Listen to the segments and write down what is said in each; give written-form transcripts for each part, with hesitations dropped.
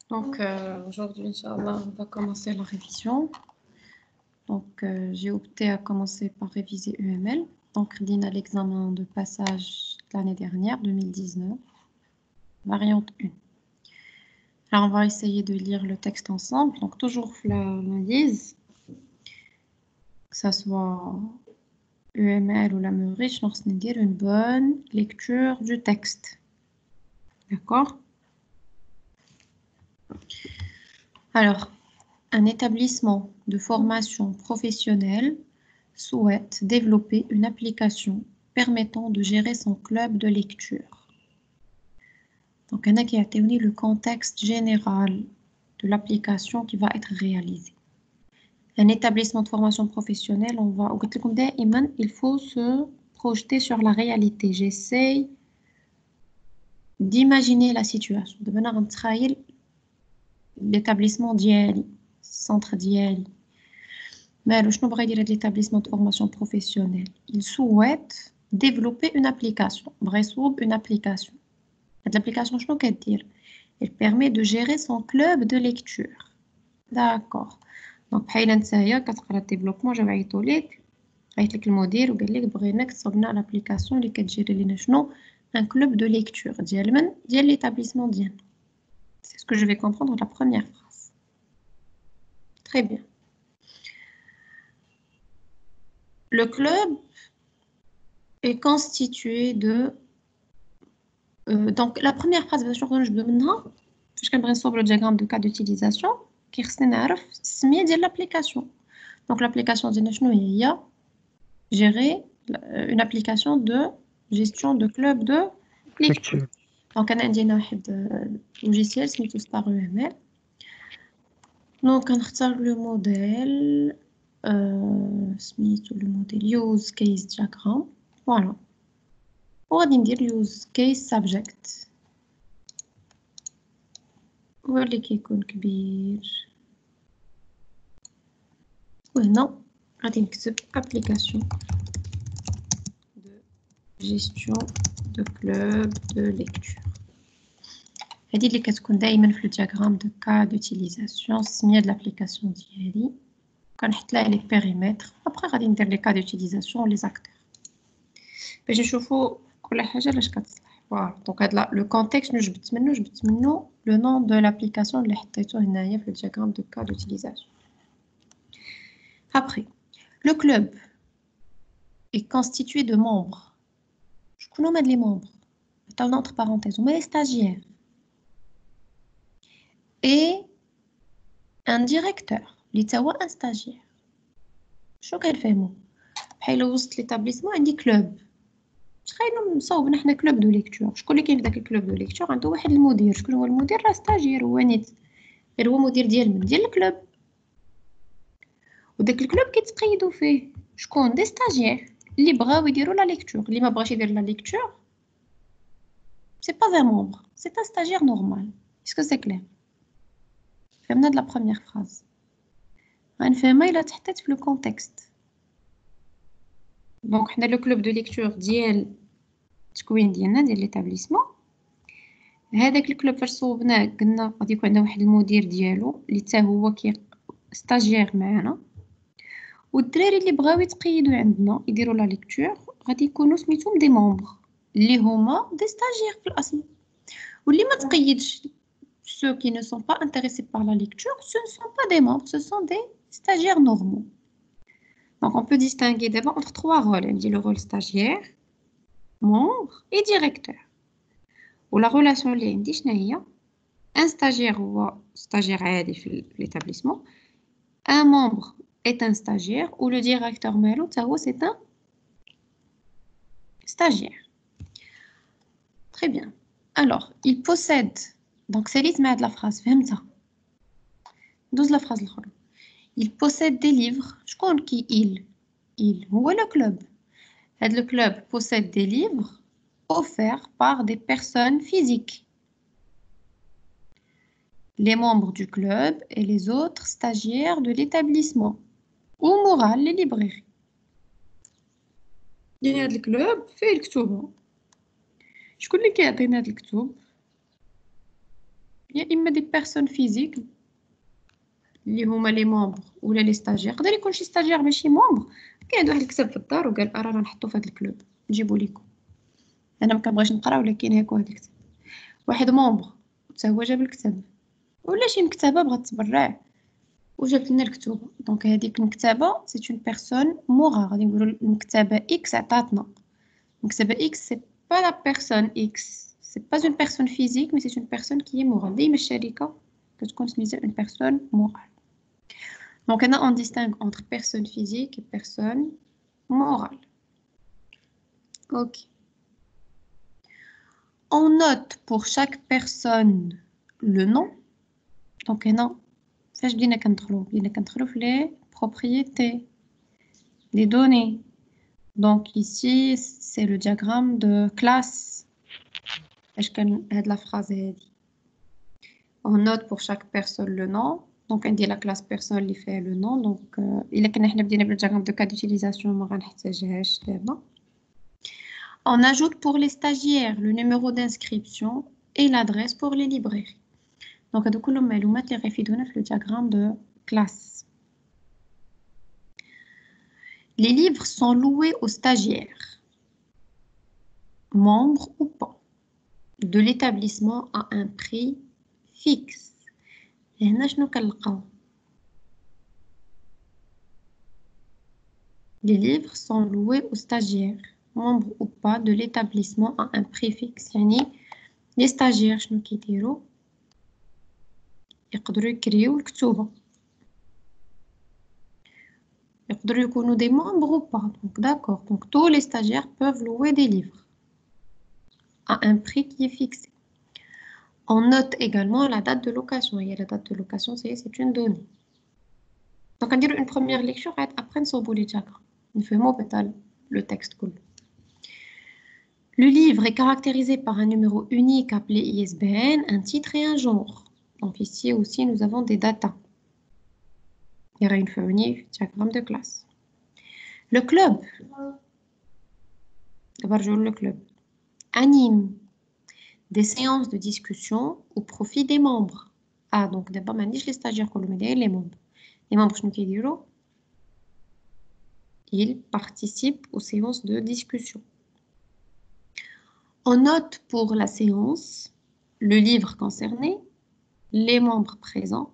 Donc, aujourd'hui, Inch'Allah, on va commencer la révision. Donc, j'ai opté à commencer par réviser UML. Donc, on a l'examen de passage de l'année dernière, 2019, variante 1. Alors, on va essayer de lire le texte ensemble. Donc, toujours la lise, que ce soit UML ou la Meurich, on va dire une bonne lecture du texte. D'accord? Alors, un établissement de formation professionnelle souhaite développer une application permettant de gérer son club de lecture. Donc, on a qui a donné le contexte général de l'application qui va être réalisée. Un établissement de formation professionnelle, il faut se projeter sur la réalité. J'essaye d'imaginer la situation. De venir en l'établissement d'IALI, centre d'IALI. Mais le l'établissement de formation professionnelle, il souhaite développer une application. Une application. L'application, je ne dire. Elle permet de gérer son club de lecture. D'accord. Donc, pour le développement, je vais te dire le modèle ou l'application qui gère un club de lecture. L'établissement. C'est ce que je vais comprendre dans la première phrase. Très bien. Le club est constitué de... donc, la première phrase, je vais sobre le diagramme de cas d'utilisation, qui est l'application. Donc, l'application de gérer une application de gestion de club de lecture. Donc, on a un logiciel qui est par UML. Donc, on retire le modèle, le modèle use case diagram. Voilà. On va dire use case subject. Où est-ce qu'il est كبير. وهنا غادي نكتب application de gestion de club de lecture. هذه اللي كتكون دائما في الدياغرام de cas d'utilisation السميه de l'application ديالي كنحط لها لي بيريمتر ابري غادي ندير لي cas d'utilisation و لي زاكتور باش نشوفوا كل حاجه لاش كتصلح. فوالا دونك هاد لو كونتكست جبت منه لو نون دو l'application اللي حطيته هنايا في الدياغرام de cas d'utilisation. Après, le club est constitué de membres. Je connais les membres. Entre parenthèses, on met les stagiaires. Et un directeur. L'Itawa, un stagiaire. شو كنفهموا بحال وسط l'établissement عندي كلوب. تخيلوا مصاوبين حنا كلوب دو ليكتور. شكون اللي كاين في داك الكلوب دو ليكتور عنده واحد المدير. شكون هو المدير؟ راه ستاجير هو نيت. غير هو مدير ديال الكلوب. وداك الكلوب كيتقيدوا فيه شكون؟ دي ستاجير اللي بغاو يديروا لا ليكتور. اللي ما بغاش يدير لا ليكتور c'est pas un membre, c'est un stagiaire normal. Est-ce que c'est clair? فهمنا de la première phrase. غنفهمها إلا تحطيت في le contexte. Donc حنا le club de lecture ديال التكوين ديالنا ديال l'établissement. هذاك الكلوب فاش صوبناه قلنا غادي يكون عندنا واحد المدير ديالو اللي حتى هو ستاجير معنا. والدراري اللي بغاو يتقيدوا عندنا يديروا لا ليكتور غادي يكونوا سميتهم دي ممبر اللي هما دي ستاجير في الاصل. واللي ما تقيدش ceux qui ne sont pas intéressés par la lecture, ce ne sont pas des membres, ce sont des stagiaires normaux. Donc on peut distinguer d'abord entre trois rôles. On dit le rôle stagiaire, membre et directeur. Ou la relation اللي عندي شنو هي؟ Un stagiaire هو stagiaire عادي في l'établissement. Un membre est un stagiaire ou le directeur مالو تا هو c'est un stagiaire. Très bien. Alors, il possède. Donc, c'est l'isme de la phrase. فهمتها. Douze la phrase الأخرى. Il possède des livres. Je connais qui il. Où est le club? Le club possède des livres offerts par des personnes physiques. Les membres du club et les autres stagiaires de l'établissement. Ou moral, les librairies. Il y a le club fait le كتب. شكون اللي كيعطينا هاد الكتب؟ يا اما دي بيرسون فيزيك اللي هما لي مومبر ولا لي ستاجير. يقدر يكون شي ستاجير ماشي مومبر كاين واحد الكتاب في الدار وقال رانا نحطو في هذا الكلوب نجيبو ليكم. انا ما كنبغيش نقرا ولكن هاكو هذا الكتاب. واحد مومبر حتى هو جاب الكتاب ولا شي مكتبه بغات تبرع وجابت لنا الكتوبه. دونك هذيك المكتبه سي اون بيرسون مورا. غادي نقولوا المكتبه اكس عطاتنا المكتبه اكس سي با لا بيرسون اكس سي با اون بيرسون فيزيك مي سي اون بيرسون كي مورال. ديما الشركه كتكون سميتها اون بيرسون مورال. Donc, on distingue entre personne physique et personne morale. Ok. On note pour chaque personne le nom. Donc, بدينا كندخلو في les propriétés, les données. Donc, ici, c'est le diagramme de classe. Est-ce que la phrase est dit? On note pour chaque personne le nom. Donc, on dit la classe personne qui fait le nom. Donc, il est que nous avons le diagramme de cas d'utilisation. On ajoute pour les stagiaires le numéro d'inscription et l'adresse pour les librairies. Donc, tout le monde le diagramme de classe. Les livres sont loués aux stagiaires, membres ou pas, de l'établissement à un prix fixe. Et les livres sont loués aux stagiaires, membres ou pas, de l'établissement à un prix fixe. يعني les stagiaires شنو كيديروا يقدروا يكريو الكتوبة. يقدروا يكونوا des membres ou pas. Donc d'accord. Donc tous les stagiaires peuvent louer des livres à un prix qui est fixé. On note également la date de location. Et la date de location, c'est une donnée. Donc on va dire une première lecture après on s'oublie les diagrammes. نفهموا بتاع le texte كله. Le livre est caractérisé par un numéro unique appelé ISBN, un titre et un genre. Donc ici aussi, nous avons des datas. Il y aura une fournie, diagramme de classe. Le club, d'abord le club, anime des séances de discussion au profit des membres. Ah, donc d'abord, on dit les stagiaires, les membres. Les membres, ils participent aux séances de discussion. On note pour la séance le livre concerné, les membres présents,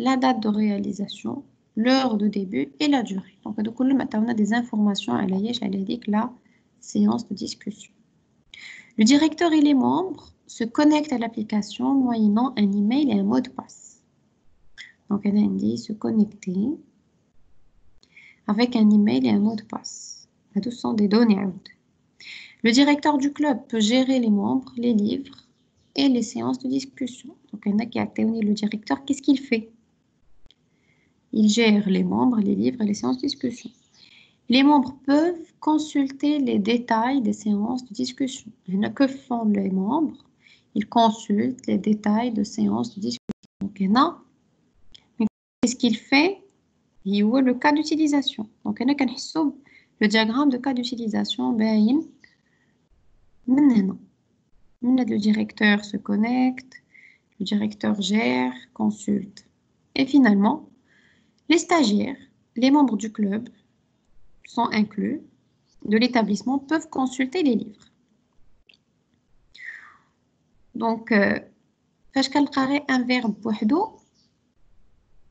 la date de réalisation, l'heure de début et la durée. Donc, on a des informations à la séance de discussion. Le directeur et les membres se connectent à l'application moyennant un email et un mot de passe. Donc, on a dit se connecter avec un email et un mot de passe. Ce sont des données. Le directeur du club peut gérer les membres, les livres et les séances de discussion. Donc, il y en a qui activent le directeur. Qu'est-ce qu'il fait? Il gère les membres, les livres et les séances de discussion. Les membres peuvent consulter les détails des séances de discussion. Que font les membres? Ils consultent les détails de séances de discussion. Donc, qu'est-ce qu'il fait? Il voit le cas d'utilisation. Donc, le diagramme de cas d'utilisation, le directeur se connecte, le directeur gère, consulte. Et finalement, les stagiaires, les membres du club sont inclus de l'établissement peuvent consulter les livres. Donc, فاش كنلقى un verbe بوحدو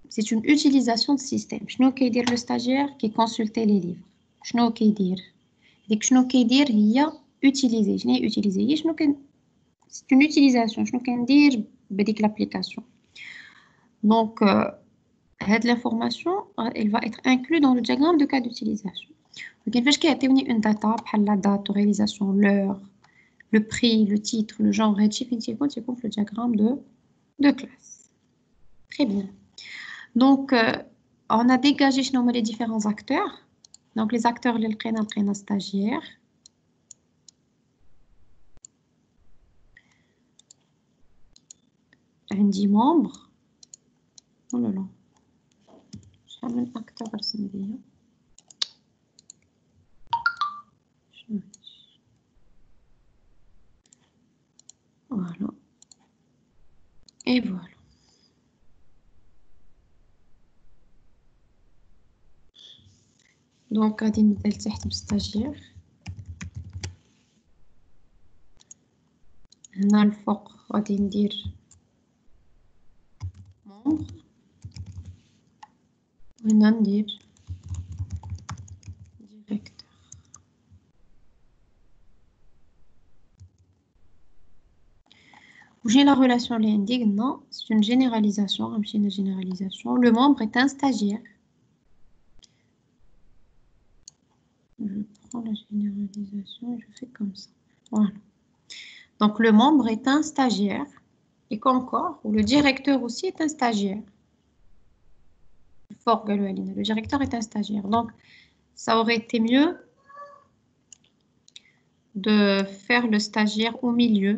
c'est une utilisation de système. شنو كيدير le stagiaire qui consulte les livres? شنو كيدير؟ ديك شنو كيدير هي utiliser. شنو هي utiliser؟ هي شنو c'est une utilisation. شنو كندير بديك l'application. Donc, cette information, elle va être inclue dans le diagramme de cas d'utilisation. Donc, فاش كيعطيوني une data بحال la date de réalisation, l'heure, le prix, le titre, le genre, c'est le diagramme de classe. Très bien. Donc, on a dégagé les différents acteurs. Donc, les acteurs, les stagiaires. Un 10 membres. Oh là là. Je vais un acteur à voilà. Et دونك غادي نبدا لتحت بستاجير. هنا الفوق غادي ندير ممبر، وهنا ندير ديريكتور. J'ai la relation اللي non, c'est une généralisation, une généralisation. Le membre est un stagiaire. Je prends la généralisation et je fais comme ça. Voilà. Donc le membre est un stagiaire. Et qu'encore, le directeur aussi est un stagiaire. Fort Galoualine, le directeur est un stagiaire. Donc ça aurait été mieux de faire le stagiaire au milieu.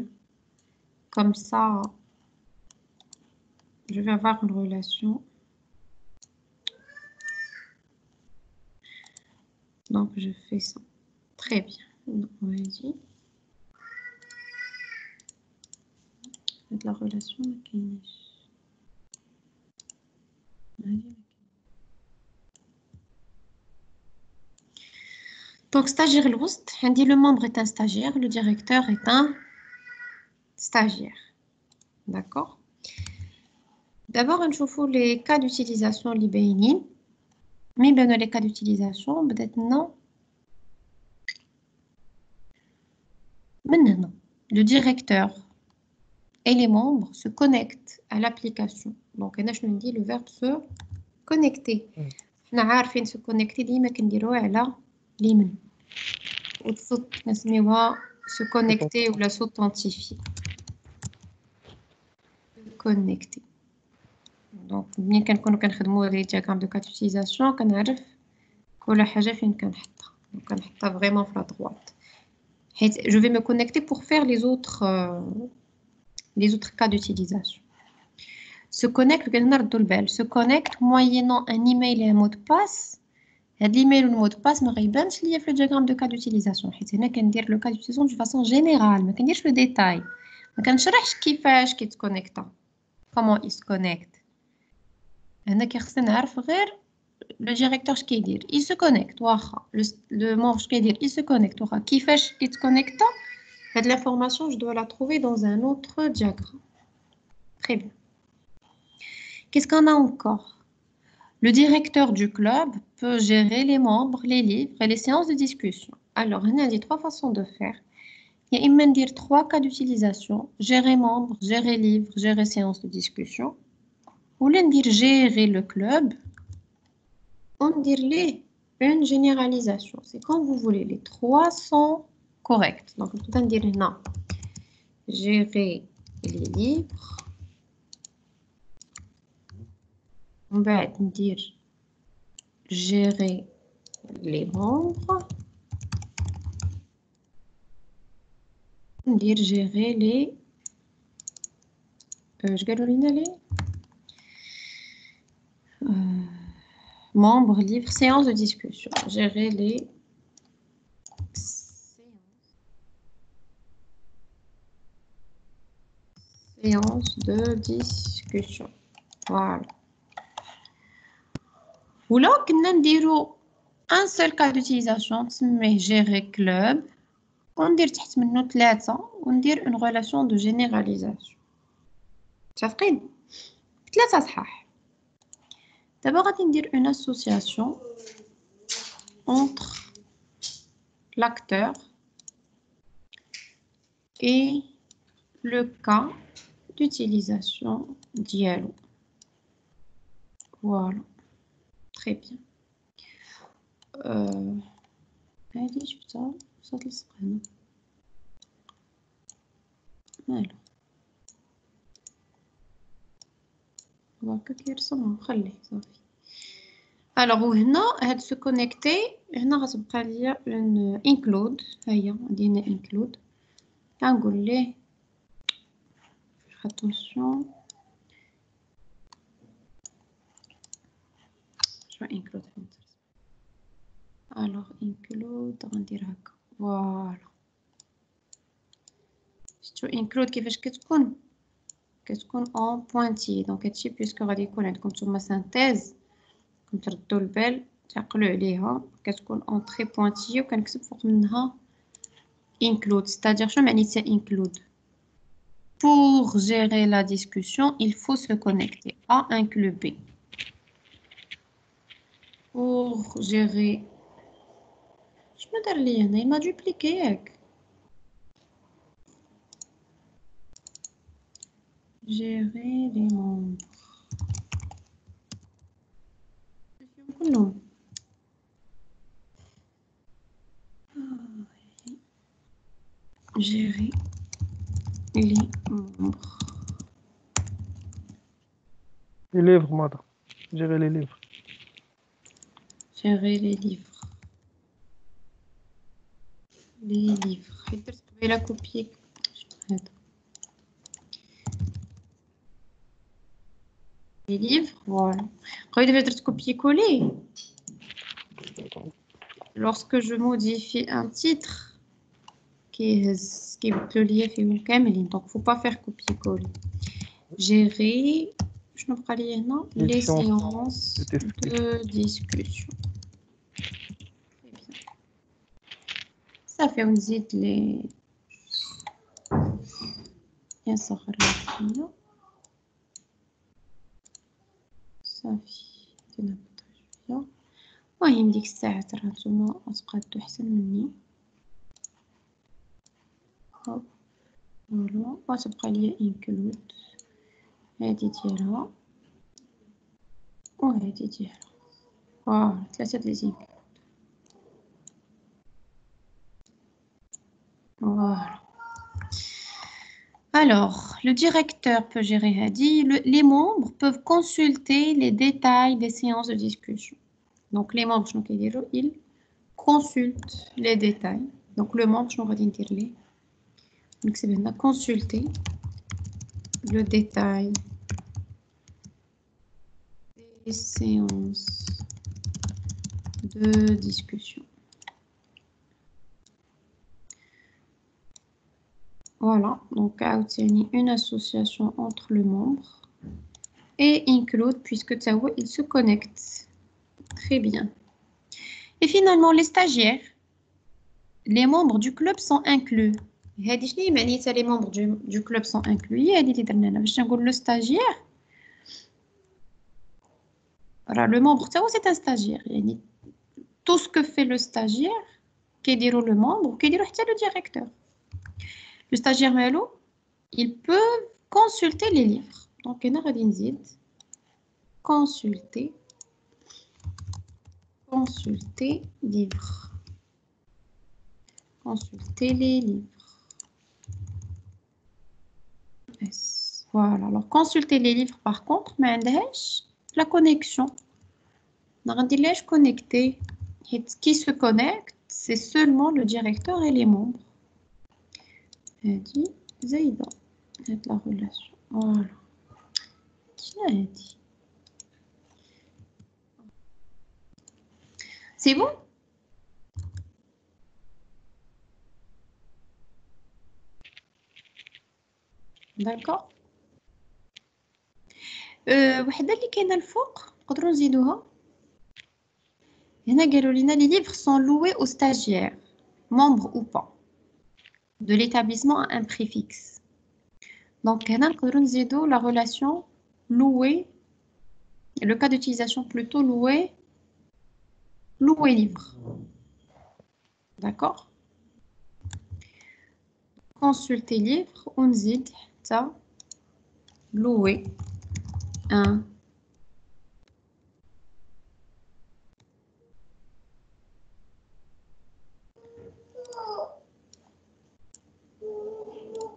Comme ça, je vais avoir une relation. Donc, je fais ça. Très bien. Vas-y. De la relation. Donc, stagiaire l'oust. On dit le membre est un stagiaire, le directeur est un stagiaire. D'accord? D'abord, on chauffe les cas d'utilisation libérini. Mais ben, les cas d'utilisation, peut-être non. Maintenant, le directeur et les membres se connectent à l'application. Donc, je me dis le verbe se connecter. On a عارفين se connecter ديما كنديروه على اليمين. والصوت نسميوها se connecter ou la s'authentifier. Connecter. Donc, ملي كنكونوا كنخدموا لي diagrammes de cas d'utilisation كنعرف كل حاجة فين كنحطها. Donc, كنحطها vraiment في la droite. Je vais me connecter pour faire les autres cas d'utilisation. Se connecte moyennant un email et un mot de passe. L'email ou le mot de passe me révèle lié le diagramme de cas d'utilisation. C'est là qu'on dit le cas d'utilisation de façon générale, mais qu'on dit le détail. Mais qu'on cherche qui se connecte. Comment il se connecte. On a le directeur ce qu'il dit. Il se connecte. Le membre ce qu'il dit. Il se connecte. Qui fait qu'il se connecte. L'information, je dois la trouver dans un autre diagramme. Très bien. Qu'est-ce qu'on a encore? Le directeur du club peut gérer les membres, les livres et les séances de discussion. Alors, on a dit 3 façons de faire. Il y a même dire 3 cas d'utilisation. Gérer membres, gérer livres, gérer séances de discussion. Ou l'on dire gérer le club. On dire une généralisation. C'est quand vous voulez. Les 3 sont corrects. Donc, on peut dire non. Gérer les livres. On va dire gérer les membres. On va dire gérer les membres, livres, séances de discussion. Gérer les séances de discussion. Voilà. Ou là, on a un seul cas d'utilisation, c'est gérer club. On dit on dit une relation de généralisation. متفقين؟ ثلاثة صحاح. D'abord, on va dire une association entre l'acteur et le cas d'utilisation dialogue. Voilà. Très bien. Allez, je vais ça le screen. Alors. Alors, هنا هاد se connecter هنا غتبقى ليا une include هيا عندنا include غنقول ليه attention je vais include alors include غندير هكا فوالا شتو include كيفاش كتكون en pointillé. Donc, هادشي بيسكو غادي يكون عندكم نتوما synthèse كنتردوا البال تعقلوا عليها كتكون entrée pointillée وكنكتب فوق منها include. C'est-à-dire شنو معنيتها include? Pour gérer la discussion, il faut se connecter à un club B. Pour gérer... شنو دار لي هنا؟ il m'a dupliqué ياك. Gérer les membres. كلهم. Gérer les membres. Les livres, madame. Gérer les livres. Gérer les livres. Les livres. Je vais la copier. Les livres, voilà. Regardez, je vais copier-coller. Lorsque je modifie un titre qui est le lien fait une caméline, donc il ne faut pas faire copier-coller. Gérer, je ne pas lire, non, les séances de discussion. Très bien. Ça fait une zite les. Bien sûr, là. صافي درنا شويه. المهم ديك الساعه راه نتوما غتقادو احسن مني. هوب فوالا غتبقى ليا انكلود هادي ديالها وهادي ديالها. فوالا 3 لي زينكلود. Voilà. Alors, le directeur peut gérer Hadi. Les membres peuvent consulter les détails des séances de discussion. Donc, les membres, ils consultent les détails. Donc, le membre, je vais dire donc, c'est bien consulter le détail des séances de discussion. Voilà, donc une association entre le membre et include puisque il se connecte. Très bien. Et finalement, les stagiaires, les membres du club sont inclus. Les membres du club sont inclus. Le stagiaire, le membre, c'est un stagiaire. Tout ce que fait le stagiaire, qui dit le membre, qui dit le directeur. Le stagiaire Malo, il peut consulter les livres. Donc, on a consulter livres. Consulter les livres. Yes. Voilà. Alors, consulter les livres, par contre, mais la connexion. On a dit connecter. Qui se connecte, c'est seulement le directeur et les membres. هادي زايدة هاد لا relation. Voilà. C'est bon? D'accord. وحدة اللي كاينة الفوق نقدروا نزيدوها. هنا قالوا لنا les livres sont loués aux stagiaires, membres ou pas, de l'établissement à un prix fixe. Donc هنا نقدروا نزيدوا la relation louer, le cas d'utilisation plutôt louer livre. D'accord? Consulter livre, on zid ça louer un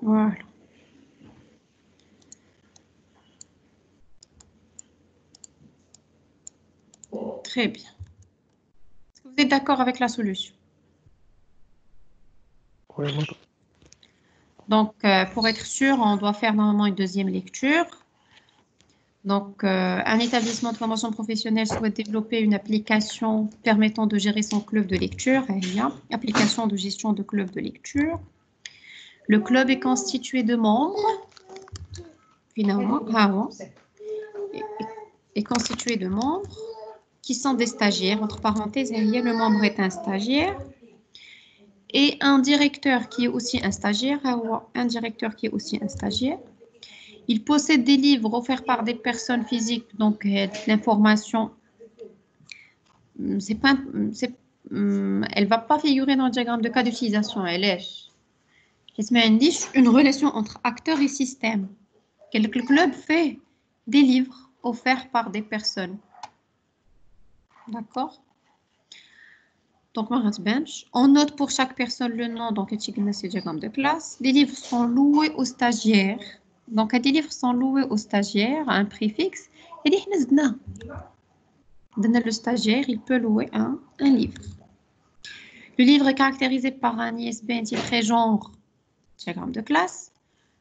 voilà. Très bien. Est-ce que vous êtes d'accord avec la solution? Oui, donc, pour être sûr, on doit faire normalement une deuxième lecture. Donc, un établissement de formation professionnelle souhaite développer une application permettant de gérer son club de lecture. Application de gestion de club de lecture. Le club est constitué de membres. Finalement, est constitué de membres qui sont des stagiaires. Entre parenthèses, le membre est un stagiaire. Et un directeur qui est aussi un stagiaire. Un directeur qui est aussi un stagiaire. Il possède des livres offerts par des personnes physiques. Donc, l'information, elle ne va pas figurer dans le diagramme de cas d'utilisation. Elle est une relation entre acteurs et système. Quel club fait des livres offerts par des personnes. D'accord? Donc, on note pour chaque personne le nom, donc c'est diagramme de classe. Les livres sont loués aux stagiaires. Donc, des livres sont loués aux stagiaires à un prix fixe. Et le stagiaire, il peut louer un livre. Le livre est caractérisé par un ISBN titré genre diagramme de classe.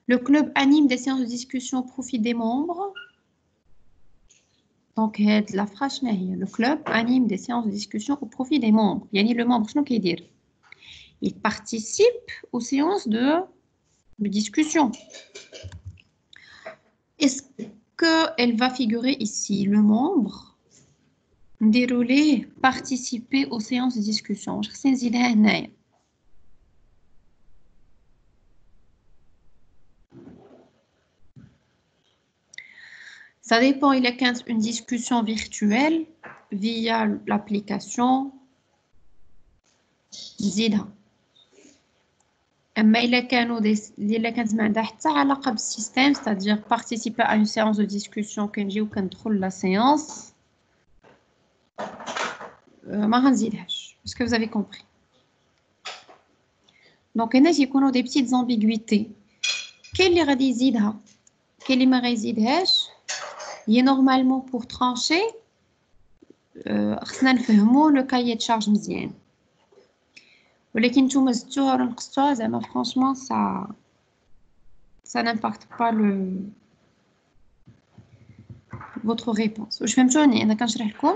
Le club anime des séances de discussion au profit des membres. Donc, la phrase, le club anime des séances de discussion au profit des membres. Le membre, qu'est-ce qu'il dit? Il participe aux séances de discussion. Est-ce qu'elle va figurer ici? Le membre dérouler, participer aux séances de discussion. Ça dépend, il y a une discussion virtuelle via l'application Zida. Mais il y a un système, c'est-à-dire participer à une séance de discussion quand je contrôle la séance. Est-ce que vous avez compris? Donc, il y a des petites ambiguïtés. Quelle est la Zida? Quelle est la Zida? Il est normalement pour trancher, le cahier de charge مزيان. ولكن نتوما زدتوها ولا نقصتوها زعما franchement ça n'impacte pas votre réponse. واش فهمتوني انا كنشرح لكم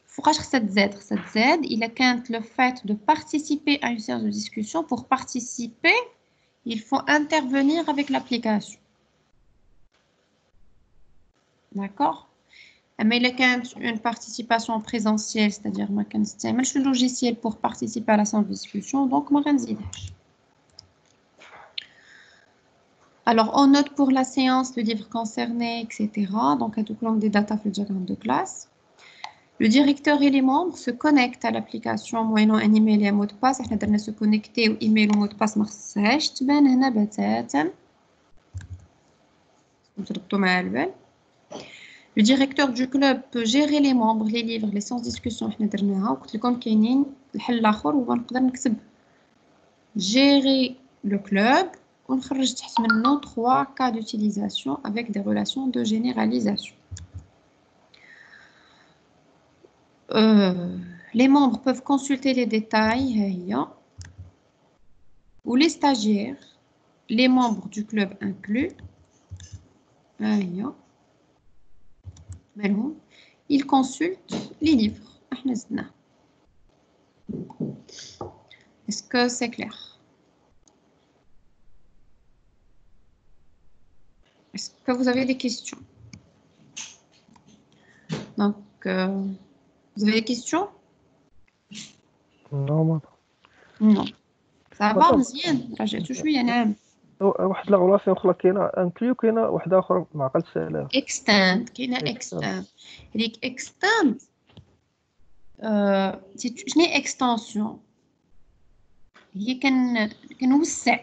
فوقاش خصها تزاد الا كانت le fait de participer à une séance de discussion. Pour participer il faut intervenir avec l'application. D'accord? Mais il y a une participation présentielle, c'est-à-dire que je le logiciel pour participer à la séance de discussion, donc alors on note pour la séance le livre concerné, etc. Donc à tout des data le diagramme de classe. Le directeur et les membres se connectent à l'application moyennant un email et un mot de passe. On va se connecter au email ou mot de passe. Le directeur du club peut gérer les membres, les livres, les séances de discussion. Gérer le club. On a maintenant 3 cas d'utilisation avec des relations de généralisation. Les membres peuvent consulter les détails ou les stagiaires, les membres du club inclus. Ils consultent les livres. Est-ce que c'est clair? Est-ce que vous avez des questions? Donc, vous avez des questions? Non. Non. Ça va مزيان رجعتو شويه نعم. واحد لا غولاسيون اخرى كاينه انكليو كاينه واحده اخرى ما عقلتش عليها. اكستاند كاينه اكستاند. هذيك اكستاند شنو هي اكستنسيون؟ هي كنوسع.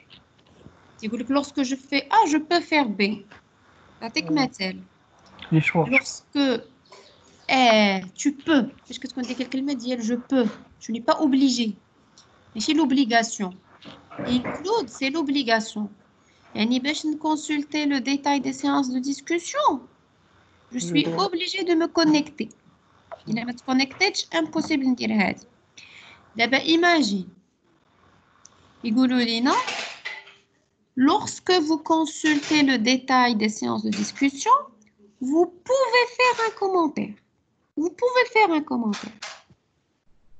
تيقول لك lorsque je fais A je peux faire B. نعطيك مثال. Lorsque tu peux فاش كتكون ديك الكلمه ديال je peux tu n'es pas obligé. ماشي l'obligation. Include c'est l'obligation. يعني باش consulter le détail des séances de discussion je suis obligée de me connecter. إلا ما تكونيكتيتش impossible ندير هذه. دابا imagine يقولوا لينا lorsque vous consultez le détail des séances de discussion vous pouvez faire un commentaire. Vous pouvez faire un commentaire.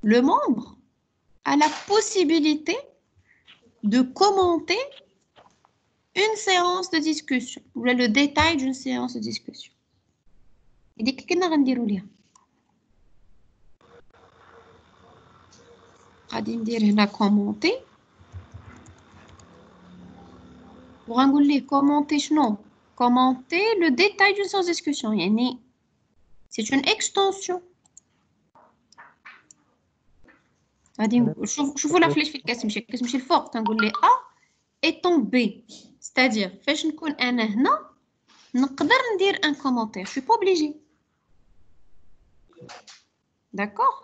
Le membre a la possibilité de commenter une séance de discussion ou le détail d'une séance de discussion. Et qu'est-ce qu'on va faire? غادي ندير هنا كومونتي وغنقول ليه كومونتي شنو كومونتي لو ديتاي دون سونس ديسكوسيون يعني سي اون اكستنسيون غادي شوفوا لا فليش فين كتمشي الفوق تنقول ليه ا ايطون بي ستادير فاش نكون انا هنا نقدر ندير ان كومونتير شو با اوبليجي d'accord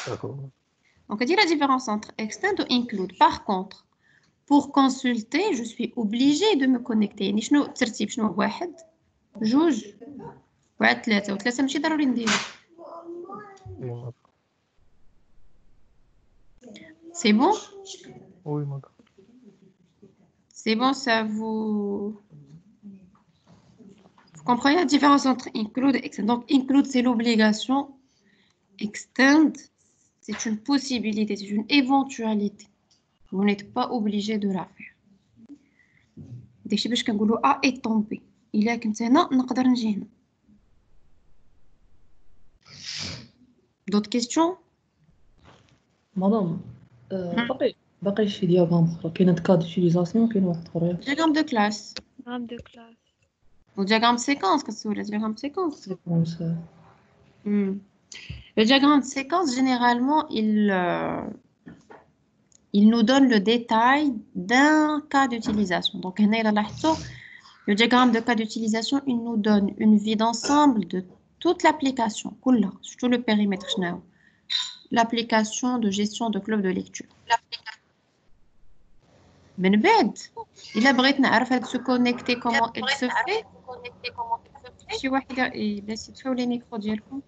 D'accord. donc on dit la différence entre extend et include par contre pour consulter je suis obligé de me connecter يعني شنو الترتيب شنو واحد جوج وعاد ثلاثة وثلاثة ماشي ضروري نديرو Oui, madame. c'est bon Oui, madame. c'est bon ça vous comprenez la différence entre include et extend donc include c'est l'obligation extend c'est une possibilité c'est une éventualité vous n'êtes pas obligé de la faire داكشي باش كنقولوا ا اي طومبي الا كنت هنا نقدر نجي هنا دوت كيستيون مدام باقي شي دياغرام اخرى كاينه كاد ديوتيليزاسيون كاين واحد اخر دياغرام دو كلاس Programme de classe. ou diagramme de séquence كتسول diagramme de séquence سيكونس le diagramme de séquence généralement il nous donne le détail d'un cas d'utilisation donc هنا إلا لاحظتوا le diagramme de cas d'utilisation il nous donne une vue d'ensemble de toute l'application كلها surtout le périmètre شنو l'application de gestion de club de lecture من بعد إلا بغيت نعرف هاد se connecter comment elle se fait شي واحد إلا تفاو لي ميكرو ديالكم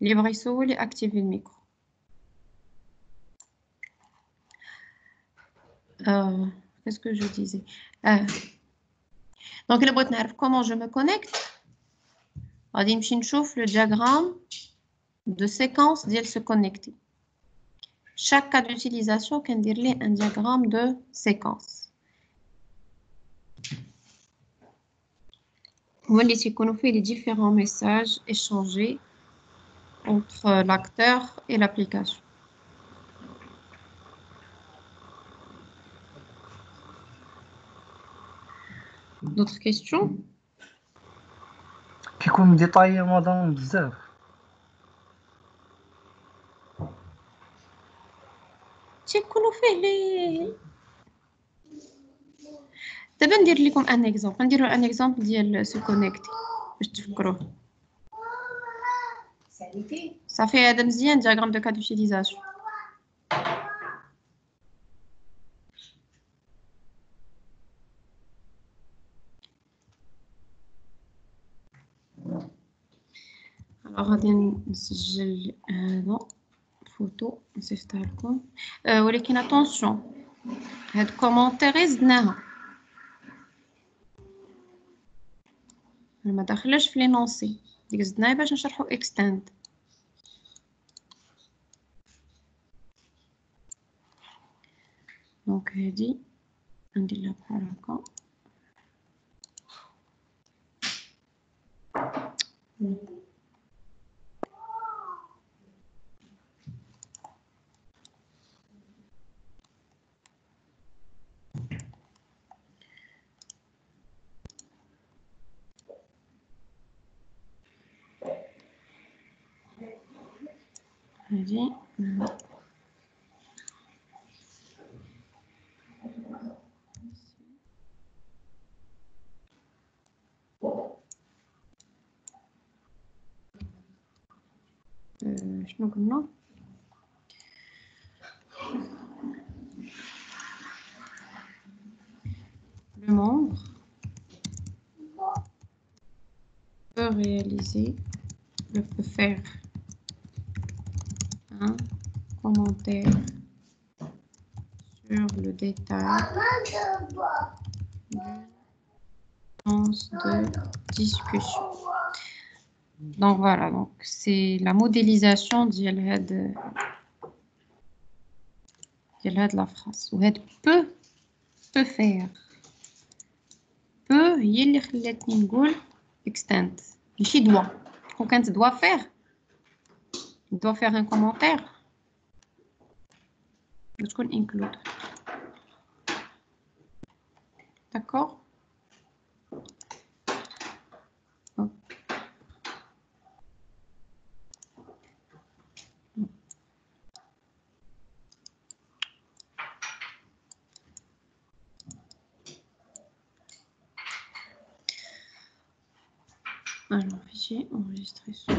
اللي بغى يسول ياكتيفي الميكرو qu'est-ce que je disais donc إلا بغيت نعرف comment je me connecte غادي نمشي نشوف le diagramme de séquence ديال se connecter chaque cas d'utilisation كندير ليه un diagramme de séquence هو اللي تيكونوا فيه les différents messages échangés entre l'acteur et l'application. D'autres questions? كيكون ديطاي مدام بزاف تيكونوا فيه لي دابا ندير لكم ان اكزامبل نديروا ان اكزامبل ديال سو كونيكتي باش تفكروه صافي هذا مزيان diagramme de cas d'utilisation alors غادي نسجل هذا فوتو نصيفطها لكم ولكن اتونسيون هاد كومونتير زدناها ما داخلاش في لينونسي ديك زدناها باش نشرحوا اكستند دونك هادي ندير لها بحال هكا هادي شنو قلنا le membre peut peut faire un commentaire sur le détail d'une séance de discussion. Donc voilà, donc c'est la modélisation de la phrase. Ou peut faire. peut هي اللي خلاتني نقول extend. Ici, doit. Quand tu dois faire un commentaire. Je vais include. D'accord? Hop. Alors, fichier enregistré sur.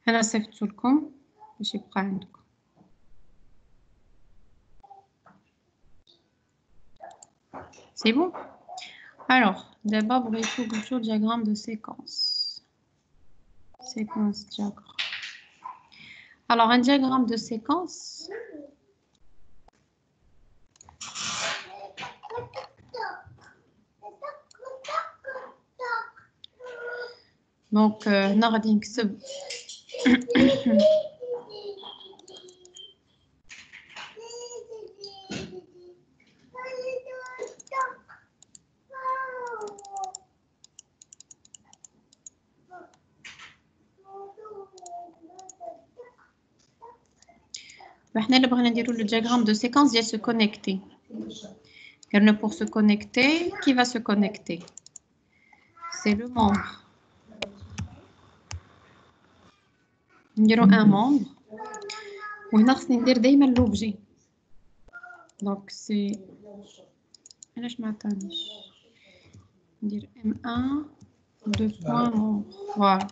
أنا صيفط لكم باش يبقى عندكم. C'est bon? Alors, d'abord, il faut que le diagramme de séquence. Séquence diagramme. Alors, un diagramme de séquence. Donc, نغادي نكتب احنا اللي بغينا نديرو le diagramme de séquence ديال se connecter. قالنا pour se connecter, qui va se connecter? C'est le membre. نديرو un membre. وهنا خصني ندير دايما l'objet. Donc c'est علاش ما عطانيش ندير M1 2 points membre. Voilà.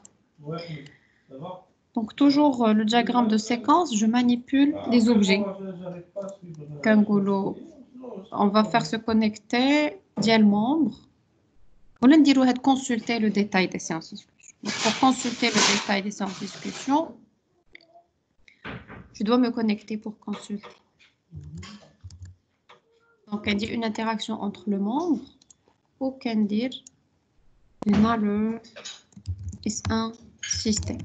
Donc toujours le diagramme de séquence, je manipule les objets. Kangolo, on va faire se connecter dial membre. On va dire consulter le détail des séances de discussion. Donc, pour consulter le détail des séances de discussion, je dois me connecter pour consulter. Donc, on dit une interaction entre le membre ou qu'on dit le S1 système.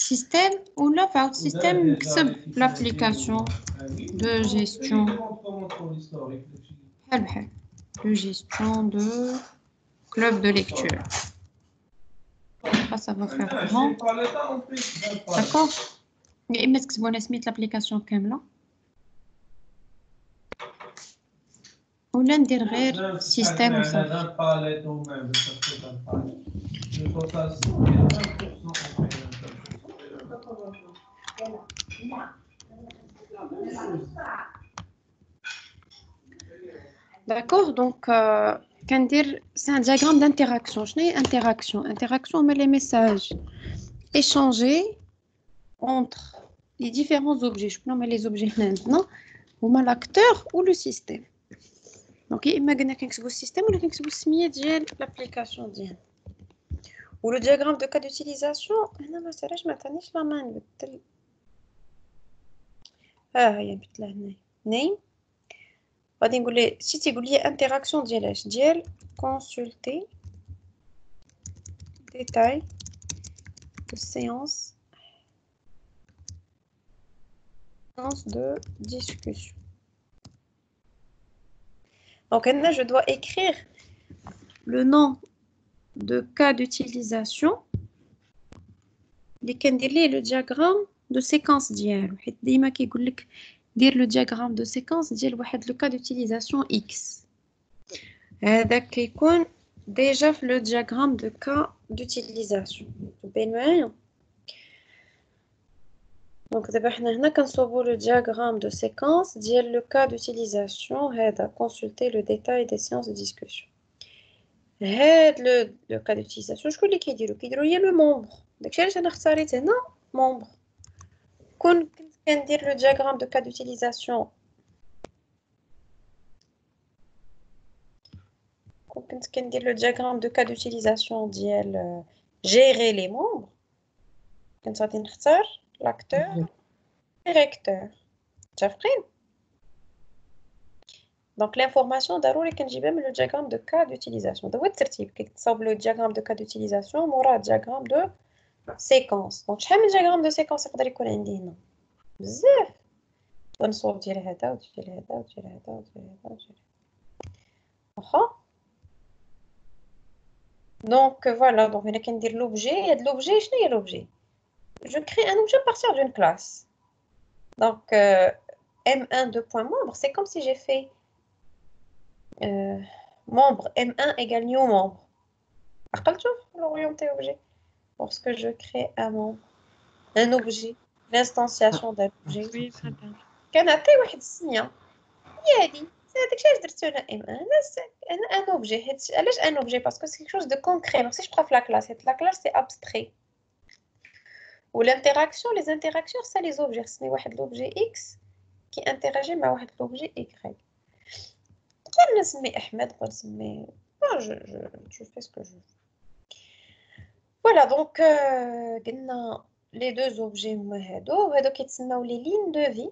Système ou là, système, c'est l'application de gestion. De gestion de club de lecture. Ça va faire grand. D'accord? Et est-ce que vous avez l'application كاملة? Ou l'un des rares systèmes ou ça? D'accord, donc c'est un diagramme d'interaction. Je n'ai interaction. Interaction, on met les messages échangés entre les différents objets. Je peux nommer les objets maintenant. Ou l'acteur ou le système. Donc, imaginez que c'est le système ou que l'application. Ou le diagramme de cas d'utilisation. Non, mais c'est là, je m'attendais la main. Ah, il y a un petit là. Name. غادي نقول ليه شي تيقول لي انتراكسيون ديال اش ديال كونسولتي ديتاي دو séance de discussion. Donc là je dois écrire le nom de cas d'utilisation اللي كندير ليه le diagramme de séquence ديالو حيت ديما كيقول لك دير le diagramme de séquence ديال واحد le cas d'utilisation X. هذا كيكون déjà في le diagramme de cas d'utilisation. بين معايا. Donc دابا حنا هنا كنصوبوا le diagramme de séquence ديال le cas d'utilisation هذا consulter le détail des séances de discussion. Le cas d'utilisation, je connais qui dit il y a le membre. Donc, je vais membre. Quand on dire le diagramme de cas d'utilisation, gérer les membres, quand on dire l'acteur, directeur. Donc, l'information d'Arouli quand j'ai le diagramme de cas d'utilisation. Donc, le diagramme de cas d'utilisation, on aura le diagramme de séquence. Donc, je le diagramme de séquence, c'est qu'il y a un بزاف ونصوب ديال هذا وديال هذا وديال هذا وديال هذا وديال واخا دونك فوالا دونك هنا كندير لوبجي هاد لوبجي شنو هي لوبجي je crée un objet à partir d'une classe donc m1 de point membre c'est comme si j'ai fait membre m1 égale new membre عقلتوا l'orienté objet lorsque je crée un membre un objet l'instanciation d'un objet Oui, très bien. كنعطي واحد السميه هي هادي هذاك الشيء علاش درتو انا un objet علاش un objet parce que c'est quelque chose de concret donc si je prends la classe c'est abstrait ou l'interaction les interactions c'est les objets c'est واحد l'objet x qui interagit مع واحد l'objet y نقدر نسمي احمد نقدر نسمي je fais ce que je veux voilà donc قلنا les deux objets هما هادو كيتسموا les lignes de vie.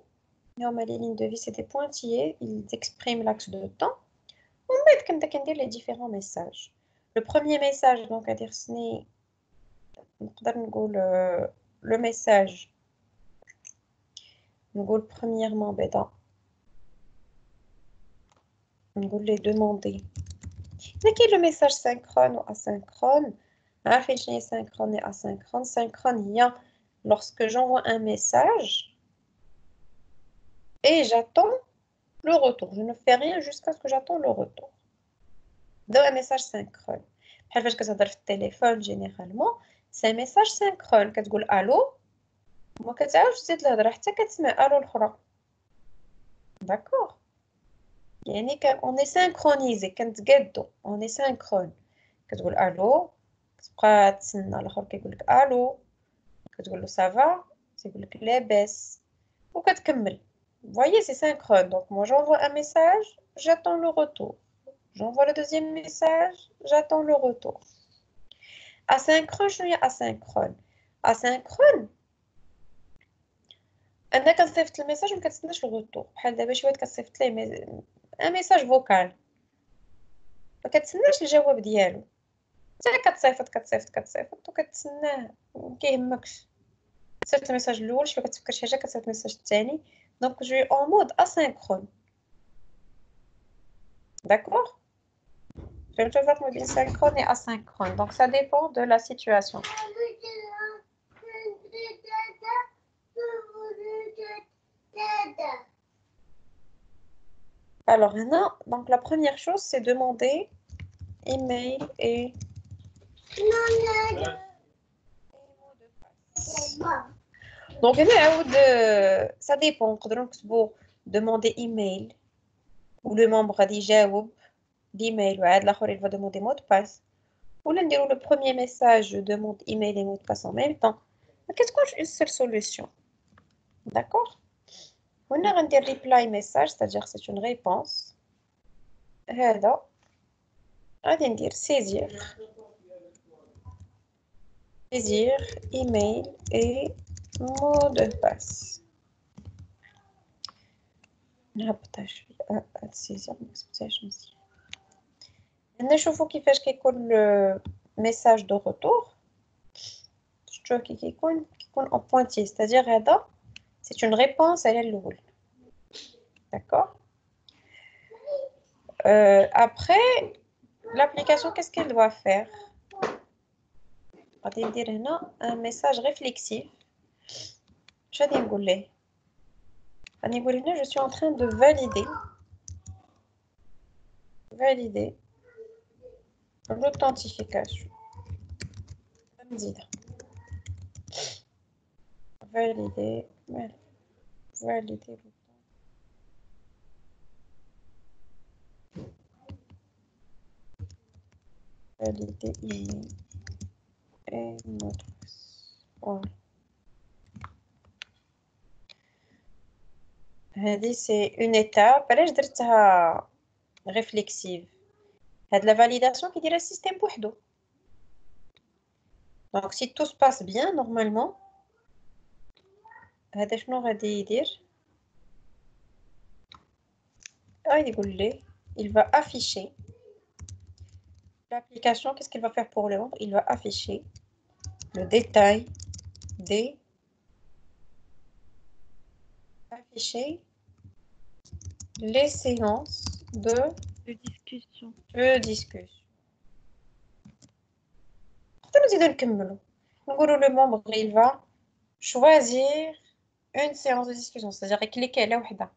Les lignes de vie, c'est des pointillés, ils expriment l'axe de temps. On va dire les différents messages. Le premier message, donc, à dire le message. Premièrement, on les demander. Quel est le message synchrone ou asynchrone? Synchrone et asynchrone. Synchrone, il y a lorsque j'envoie un message. Et j'attends le retour. Je ne fais rien jusqu'à ce que j'attends le retour. Dans un message synchrone. Parce que ça doit être téléphone généralement, c'est un message synchrone. Quand tu dis allô, moi quand tu dis l'heure, tu dis allô l'autre. D'accord. On est synchronisé. Quand tu dis on est synchrone. Quand tu dis allô, tu prends l'autre qui dit allô. Quand tu dis ça va, c'est que les baisse. Ou quand tu commences. Vous voyez, c'est synchrone. Donc, moi, j'envoie un message, j'attends le retour. J'envoie le deuxième message, j'attends le retour. Asynchrone, je suis asynchrone. Asynchrone, quand tu fais le message, je ne sais pas le retour. Un message vocal. ما كتسناش الجواب ديالو حتى كتصيفط وكتسناه ما كيهمكش صيفط الميساج الاول شويه كتفكر شي حاجه كتصيفط الميساج الثاني donc je suis en mode asynchrone d'accord je vais te faire mode synchrone et asynchrone donc ça dépend de la situation alors maintenant donc la première chose c'est demander email et donc ça dépend نكتبوا demander email ou le membre غادي يجاوب d'email وعاد الاخر il va demander mot de passe ولا نديروا le premier message je demande email et mot de passe en même temps ما كتكونش une seule solution d'accord هنا غندير reply message c'est-à-dire c'est une réponse هذا غادي ندير saisir email et mot de passe نهبطها شويه saisir ما كتبتهاش مزيان نشوفوا كيفاش كيكون message de retour شفتوا كي كيكون en pointillé c'est-à-dire هذا c'est une réponse على الاول d'accord après l'application qu'est-ce qu'elle doit faire غادي ندير هنا un message réflexif اش غادي نقول ليه غادي نقول هنا je suis en train de valider l'authentification نزيدها valider valider email et mot de passe. Voilà. C'est une étape. علاش درتها réflexive. هاد la validation qui dirait le système بوحدو. Donc si tout se passe bien normalement, هذا شنو غادي يدير؟ il va afficher l'application. Qu'est-ce qu'il va faire pour le moment? Il va afficher le détail des les séances de discussion. discussion. Le membre il va choisir une séance de discussion, c'est-à-dire cliquer là وحده.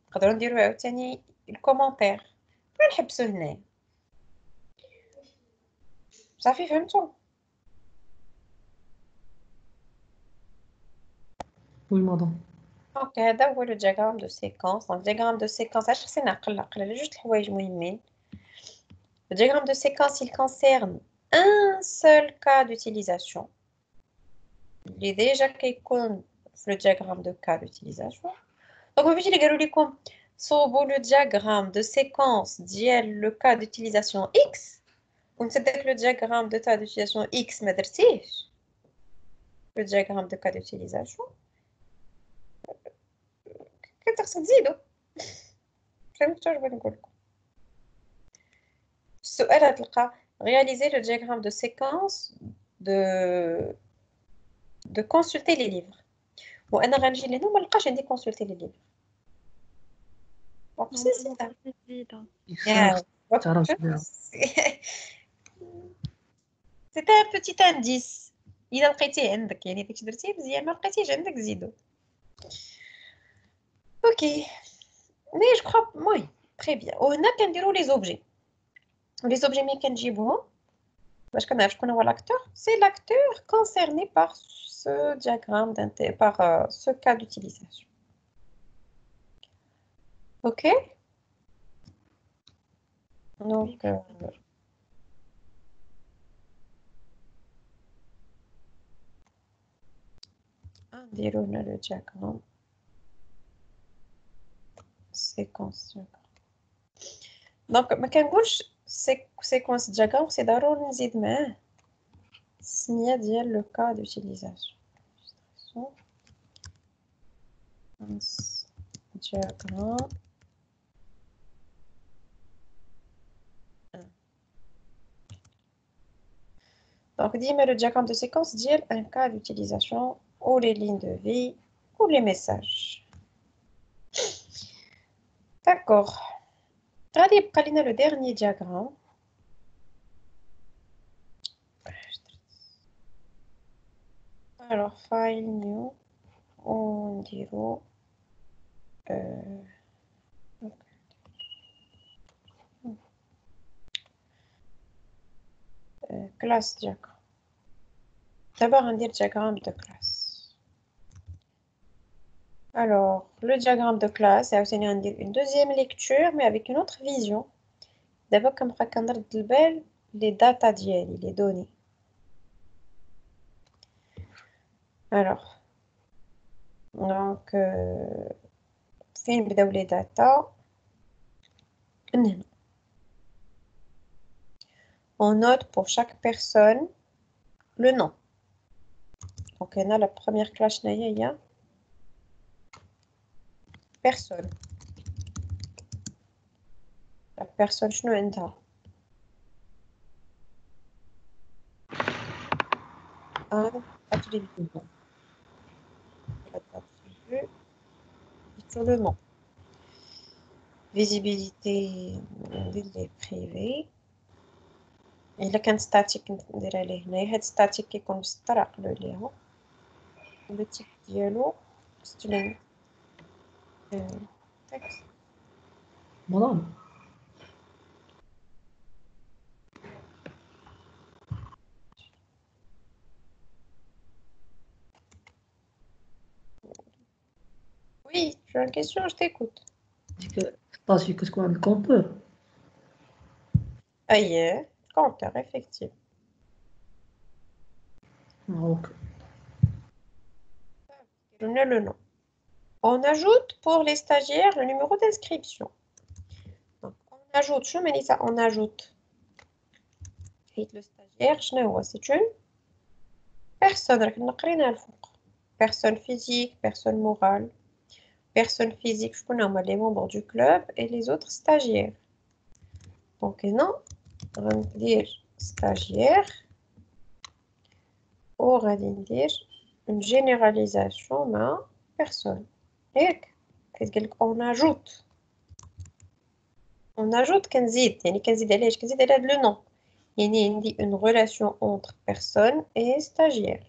نقدروا نديروا عاوتاني الكومونتير ونحبسوا هنا. صافي فهمتوا؟ Oui, madame. دونك هذا هو لو دياغرام دو سيكونس. دونك دياغرام دو سيكونس علاش خصني نعقل على جوج الحوايج مهمين. Le diagramme de séquence, il concerne un seul cas d'utilisation. Il est déjà le diagramme de cas d'utilisation. Donc, on va dire que le diagramme de séquence ديال le cas d'utilisation X. On sait que le diagramme de cas d'utilisation X ما درتيش. Le diagramme de cas d'utilisation. كتخصك تزيدو. فهمتوا واش بغيت نقول لكم؟ السؤال تلقى réaliser le diagramme de séquence de consulter les livres. وانا غنجي لهنا وما نلقاش عندي consulter les livres. Donc c'est ça. C'était un petit indice. إذا لقيتيه عندك يعني داكشي درتيه مزيان ما لقيتيهش عندك زيدو. اوكي مي جو كخوا المهم تري بيان. وهنا كنديروا لي زوبجي. Les objets ملي كنجيبوهم باش كنعرف شكون هو l'acteur. C'est l'acteur concerné par ce diagramme par ce cas d'utilisation. Ok. Donc نديرو هنا le diagramme séquence. Donc ما كنقولش séquence diagramme c'est ضروري نزيد معاه السميه ديال le cas d'utilisation. Diagramme. Donc, dis-moi le diagramme de séquence dit un cas d'utilisation ou les lignes de vie ou les messages. D'accord. Regardez le dernier diagramme. Alors, file new. On dirait classe diagramme. D'abord, on dit le diagramme de classe. Alors, le diagramme de classe, c'est aussi une deuxième lecture, mais avec une autre vision. D'abord, comme les data d'hier, les données. Alors, donc, fin de les data. On note pour chaque personne le nom. Donc, on a la première classe, il y a personne. La personne, je ne sais pas. Le nom. Visibilité privée. Il y a un statique هاد statique كيكون مسطر عقلو ليها. Le type dialogue c'est une texte. Madame. Oui, tu as une question, je t'écoute. Statique كتكون عند الكونتور. aïe, compteur, effectivement. Donc, On a le nom. On ajoute pour les stagiaires le numéro d'inscription. Donc, on ajoute, je me dis ça, on ajoute. Le stagiaire, c'est une personne. Personne physique, personne morale. Personne physique, je connais les membres du club et les autres stagiaires. Donc, non, on va dire stagiaire. On va dire une généralisation, mais personne. Et on ajoute. On ajoute كنزيد يعني كنزيد علاش كنزيد على هذا le nom يعني عندي une relation entre personne et stagiaire.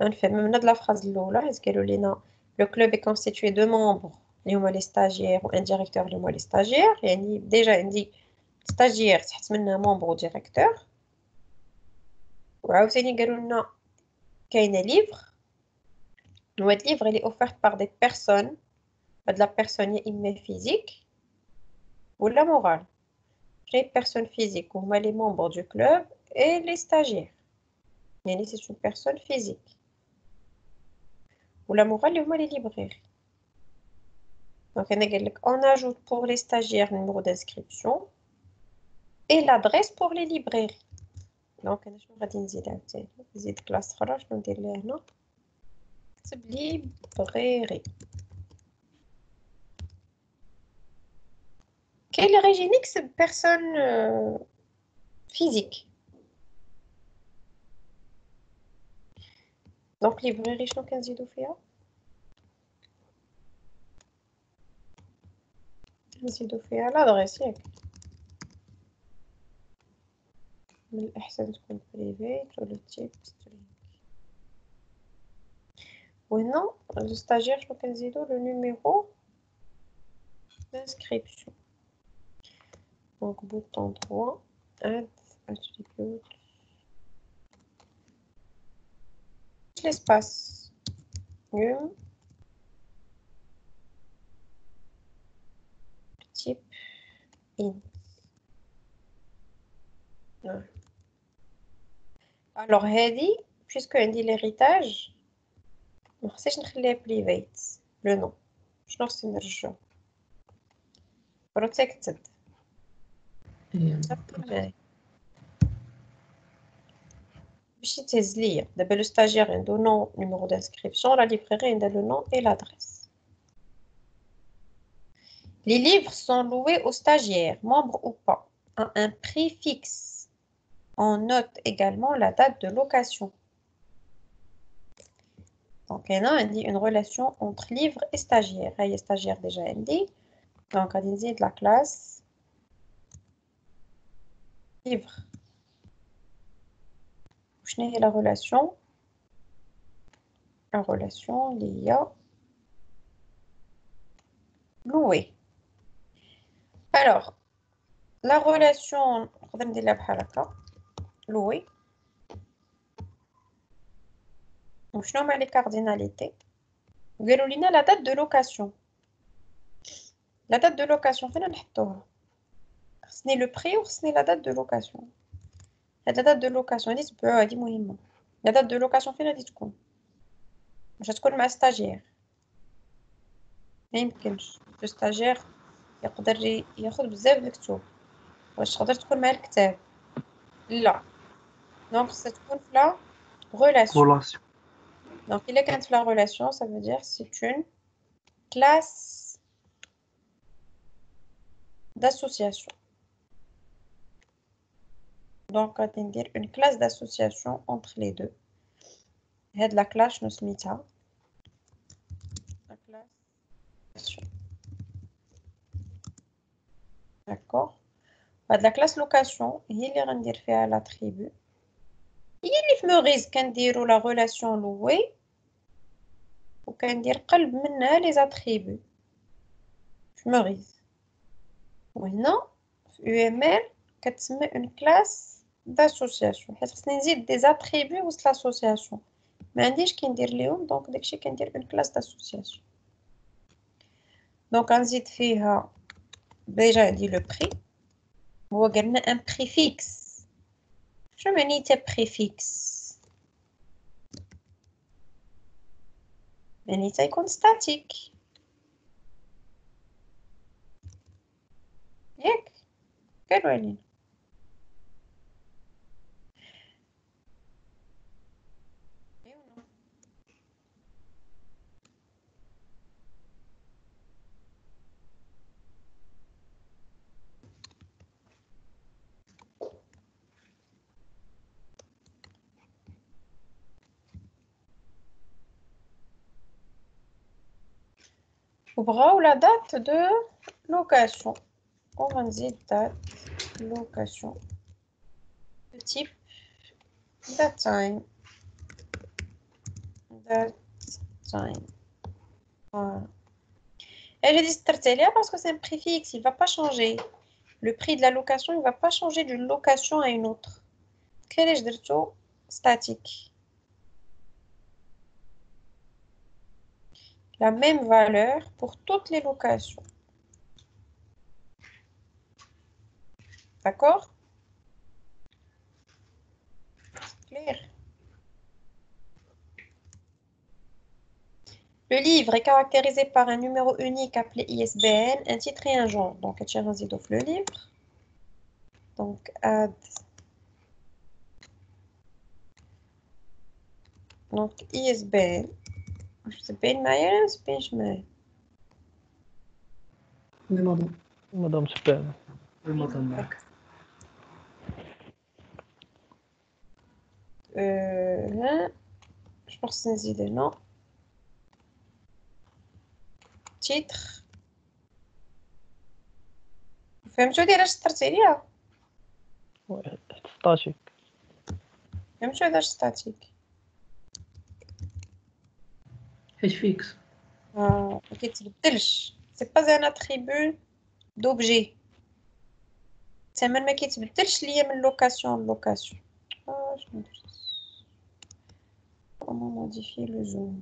نفهم من هاد la phrase الأولى حيت قالوا لينا le club est constitué de membres اللي هما les stagiaires و un directeur اللي هما les stagiaires يعني déjà عندي stagiaire تحت منها membre و directeur وعاوتاني قالوا لنا كاينه livre وهاد livre il est offert par des personnes de la personne est physique ou la morale. Les personnes physiques, ou les membres du club et les stagiaires. C'est une personne physique. Ou la morale, ou les librairies. Donc, on ajoute pour les stagiaires le numéro d'inscription et l'adresse pour les librairies. Donc, on va dire classe librairie. Quelle origine c'est personne physique. Donc, librairie, je n'ai pas fait. نزيدو فيها l'adresse ياك من الأحسن تكون private ولا type string وهنا le stagiaire شنو كنزيدو le numéro d'inscription donc bouton 3 add attribute l'espace type int. Alors هذه puisque عندي l'héritage ما خصنيش نخليها private le nom شنو خصني نرجعو protected باش يتهز ليا دابا لو ستاجير عنده نون نيميرو d'inscription la librairie عندها le nom et l'adresse. Les livres sont loués aux stagiaires, membres ou pas, à un prix fixe. On note également la date de location. Donc, il y a une relation entre livre et stagiaire. Il y a stagiaire déjà dit. Donc, on dit de la classe livre. Quelle est la relation? La relation liée loué. Alors, la relation, on va dire la bharaka, loué. Donc, je nomme les cardinalités. قالوا لنا la date de location. La date de location, فين نحطوها؟ خصني le prix وخصني la date de location. La date de location هذه تبعوها هذه مهمة. La date de location فين غادي تكون؟ واش تكون مع stagiaire؟ ما يمكنش. Le stagiaire يقدر ياخذ بزاف الكتب. واش تقدر تكون مع الكتاب؟ لا. Donc ça تكون في la relation. Donc, il est quand la relation, ça veut dire c'est une classe d'association. Donc, on va dire une classe d'association entre les deux. Et de la classe, nous sommes la classe. D'accord. De la classe location, il y a un l'attribut. Il y a la relation louée. وكندير قلب منها les attributs فمغيز وهنا في UML كتسمى une classe d'association حيت خصني نزيد des attributs وسط l'association ما عنديش كندير ليهم دونك داكشي كندير une classe d'association دونك غنزيد فيها ديجا عندي le prix هو قالنا ان بريفيكس. شنو معنيته بريفيكس؟ معنيته يكون ستاتيك ياك؟ قالوا علينا وبغاو لا دate de location. On va dire date location de type date time. Date time. Voilà. Et j'ai dit Startelia parce que c'est un préfixe, il ne va pas changer. Le prix de la location, il ne va pas changer d'une location à une autre. Quel est le taux statique? La même valeur pour toutes les locations. D'accord? Clair. Le livre est caractérisé par un numéro unique appelé ISBN, un titre et un genre. Donc, le livre. Donc, add. Donc, ISBN. ISBN معايا ولا ISBN معايا؟ Oui, madame. مدام سبان. المطعم معك. ها. Je pense que c'est le nom. Titre. فهمتوا دايره شطرتي عليا؟ ستاتيك. فهمتوا دايره ستاتيك؟ حيت فيكس. ما كيتبدلش. سي با ان اتريبو دوبجي. الثمن ما كيتبدلش ليا من لوكاسيون لوكاسيون. شنو درت؟ comment modifier le zoom.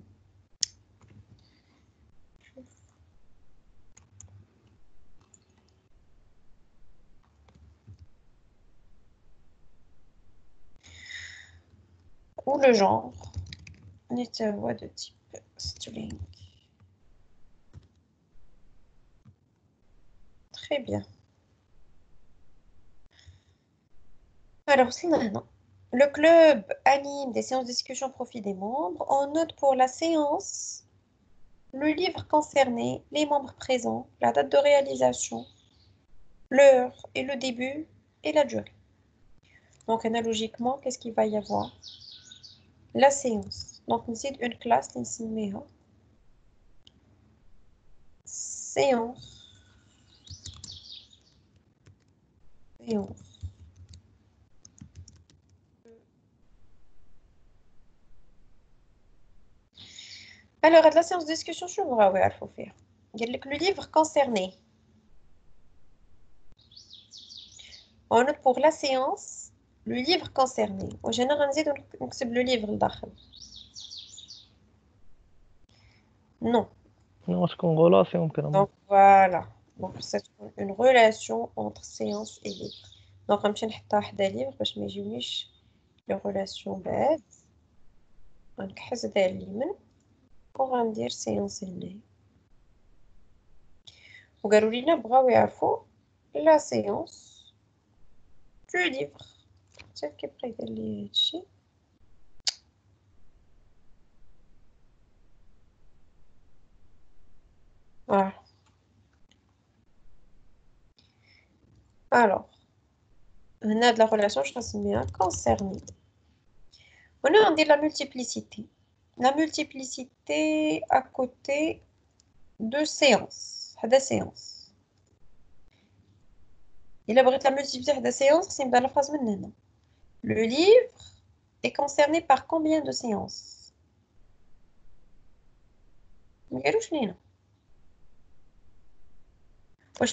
Ou le genre. Voix de type string. Très bien. Alors, c'est maintenant. Le club anime des séances de discussion au profit des membres. On note pour la séance le livre concerné, les membres présents, la date de réalisation, l'heure et le début et la durée. Donc, analogiquement, qu'est-ce qu'il va y avoir? La séance. Donc, on cite une classe, séance. Séance. Alors, à la séance de discussion, je vais vous faire. Le livre concerné. On note pour la séance le livre concerné. En général, on écrit le livre dedans. Non. Non, تكون غولاسيون كده. Donc voilà. Donc c'est une relation entre séance et livre. Donc on va mettre واحدة livre باش ما يجيونيش les relations بعاد. غنكحز هذا اليمين وغندير séance هنا. وقالوا لينا بغاو يعرفوا la séance du livre. شايف كيف بغا يدير لي هادشي. Voilà. Alors, on a de la relation, je pense, bien concernée. On dit la multiplicité. La multiplicité à côté de séance. Hada séance. Il a la multiplicité de séance, c'est dans la phrase maintenant. Le livre est concerné par combien de séances?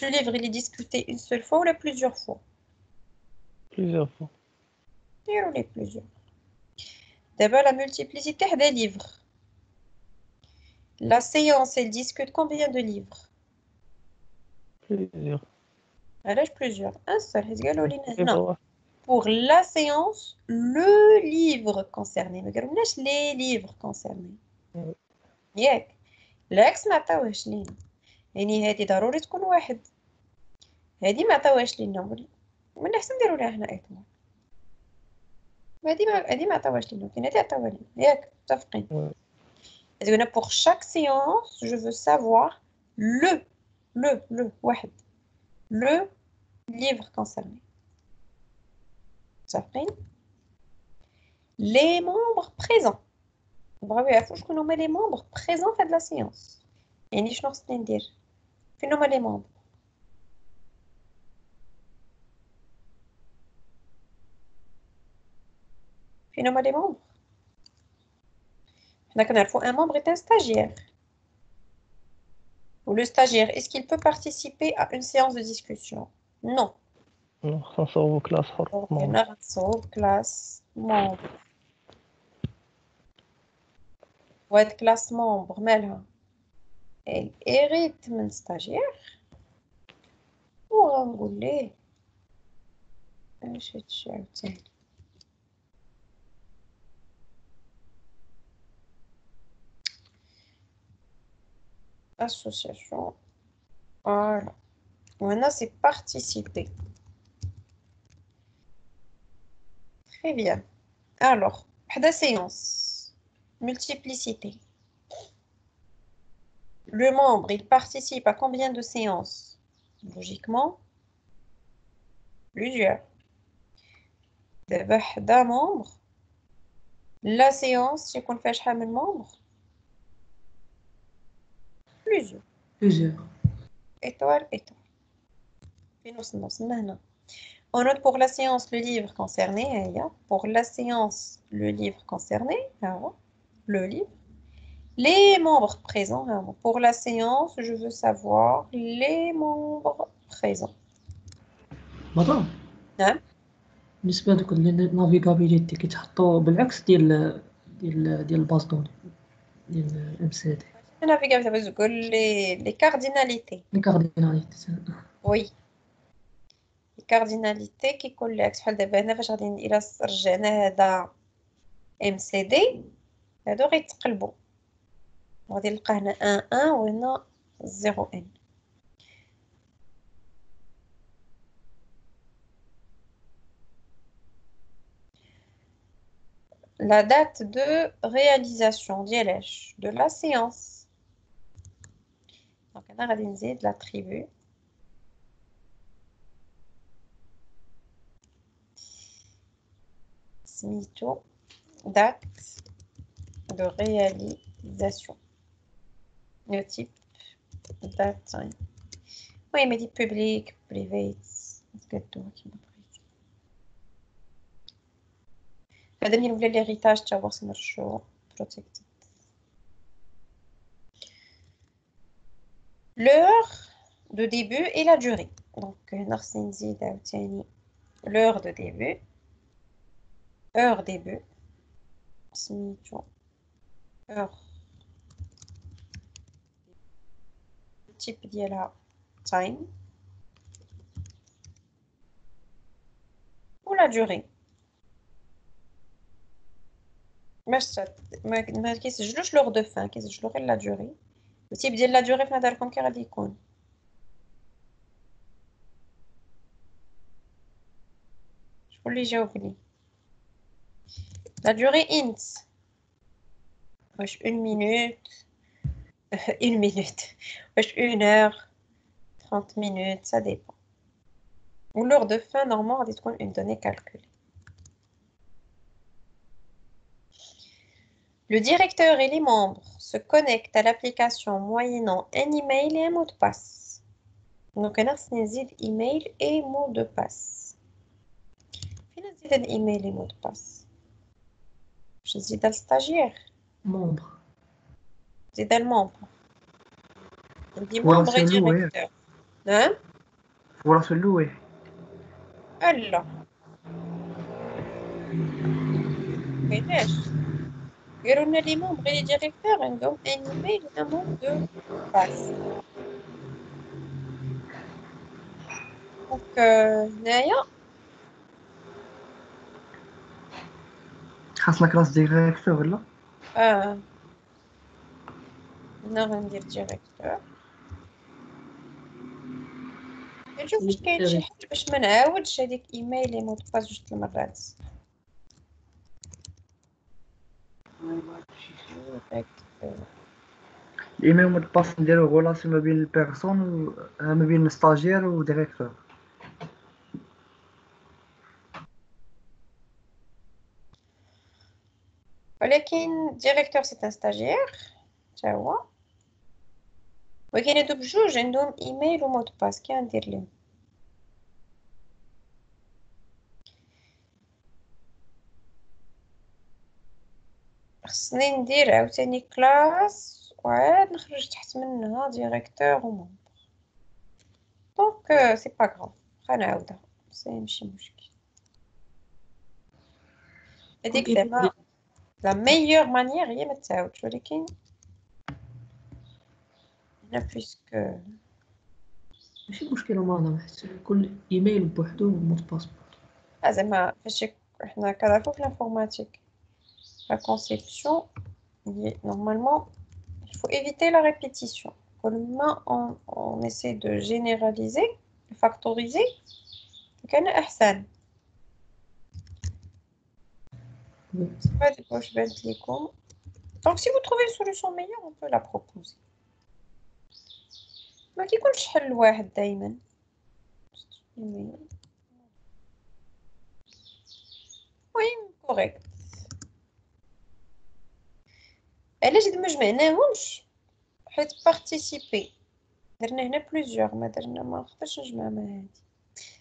Le livre, il est discuté une seule fois ou plusieurs fois? Plusieurs fois. Il y plusieurs. D'abord, la multiplicité des livres. La séance, elle discute combien de livres? Plusieurs. علاش plusieurs un seul حيت قالوا لينا يبقى هنا واحد. pour la séance le livre concerné ما قالولناش les livres concernés ياك العكس ما عطاوهاش لينا يعني هذه ضروري تكون واحد هذه ما عطاوهاش لينا من احسن نديرو لها هنا ايطوال هذه ما عطاوهاش لينا ولكن هذه عطاوها لينا ياك متفقين إذا قلنا pour chaque séance je veux savoir le واحد le livre concerné متفقين les membres présents بغاو يعرفوا شكون هما les membres présents في هاد لا séance يعني شنو خصني ندير فين هما les membres فين هما les membres حنا كنعرفوا un membre est un stagiaire ou le stagiaire est-ce qu'il peut participer à une séance de discussion non خصنا نصاوبو كلاس اخر donc هنا غنصاوب classe membre وهاد classe membre مالها elle hérite من stagiaire وغنقول ليه اش هادشي عاوتاني association voilà maintenant c'est participer très bien alors وحده séance multiplicité le membre il participe à combien de séances logiquement plusieurs دابا حدا membre la séance يكون فيها شحال من membre plusieurs plusieurs. étoile في نص هنا on note pour la séance le livre concerné pour la séance le livre concerné le livre les membres présents pour la séance je veux savoir les membres présents مدام نعم بالنسبه لدوك النافيغابيليتي كيتحطوا بالعكس ديال الباز دوني ديال ام سي دي انا في قاعده باش نقول لي كارديناليتي لي كارديناليتي وي الكارديناليتي كيكون العكس بحال دابا هنا فاش غادي الى رجعنا هذا ام سي دي هادو غيتقلبوا غادي نلقى هنا 1 وهنا 0 ان la date de réalisation ديالاش de la séance donc هنا غادي نزيد l'attribut سميتو date de réalisation le type date time oui mais dit public private هذا اللي ولا l'héritage تاع واش نرشو protected l'heure de début et la durée donc هنا خصني نزيد عاوتاني l'heure de début heure début سميتو heure type ديالها time ou la durée ما كيسجلوش لوغ دو فان كيسجلو غير لا دوري التيب ديال لا دوري فين هذا لكم كي غادي يكون شكون اللي جاوبني لا دوري انت واش 1 مينوت 1 مينوت واش 1 heure 30 minutes ça dépend ou l'heure de fin normalement غادي تكون une donnée calculée. Le directeur et les membres se connectent à l'application moyennant un email et un mot de passe. Donc, on a un email et mot de passe. Fin un email et mot de passe. Je dis le stagiaire. membre C'est le membre. On dit Voilà, membre et c'est loué. directeur. Hein? Voilà, c'est loué. Alors. كيفاش قالوا لنا لي مون بغي لي ديريكتور عندهم ان ايميل ان مون دو باس دونك هنايا خاصنا كلاس ديريكتور ولا؟ هنا غندير ديريكتور. نشوف واش كاين شي حل باش ما نعاودش هذيك ايميل لي مود باس جوج المرات. الايميل مود باس نديرو غولاسيون ما بين البيرسون ما بين الستاجير وديريكتور. ولكن ديريكتور سي ان ستاجير تا هو، ولكن هادو بجوج عندهم ايميل ومود باس. كي غندير لهم خصني ندير عاوتاني كلاس وعاد نخرج تحت منها ديريكتور ومون. دونك سي با غراف، غنعاودها سي ماشي مشكل. هذيك زعما لا ميور مانيير هي ما تعاودش، ولكن هنا بويسكو ماشي مشكلة معنا، حيت كل ايميل بوحدو ومود باس بوحدو. زعما فاش حنا كنعرفو في الانفورماتيك لا كونسيبسيون هي نورمالمون il faut éviter la répétition. كلما on essaie de généraliser de factoriser كان احسن. واش بانت لكم؟ Donc si vous trouvez une solution meilleure on peut la proposer. ما كيكونش حل واحد دائما. المهم كوريكت. علاش ما جمعناهمش؟ حيت بارتيسيبي درنا هنا بليزيور، ما درنا ما نقدرش نجمع مع هادي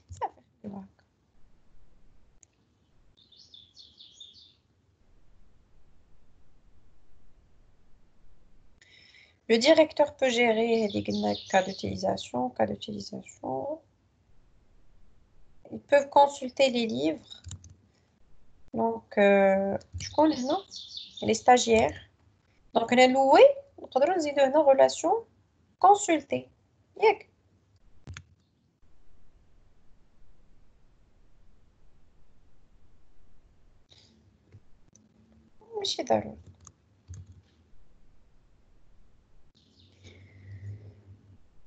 صافي خليوها هكا. Le directeur peut gérer les cas d'utilisation, Ils peuvent consulter les livres. Donc, je connais, non? Les stagiaires. Donc, on a loué, on a une relation consulter. Yek. ماشي ضروري.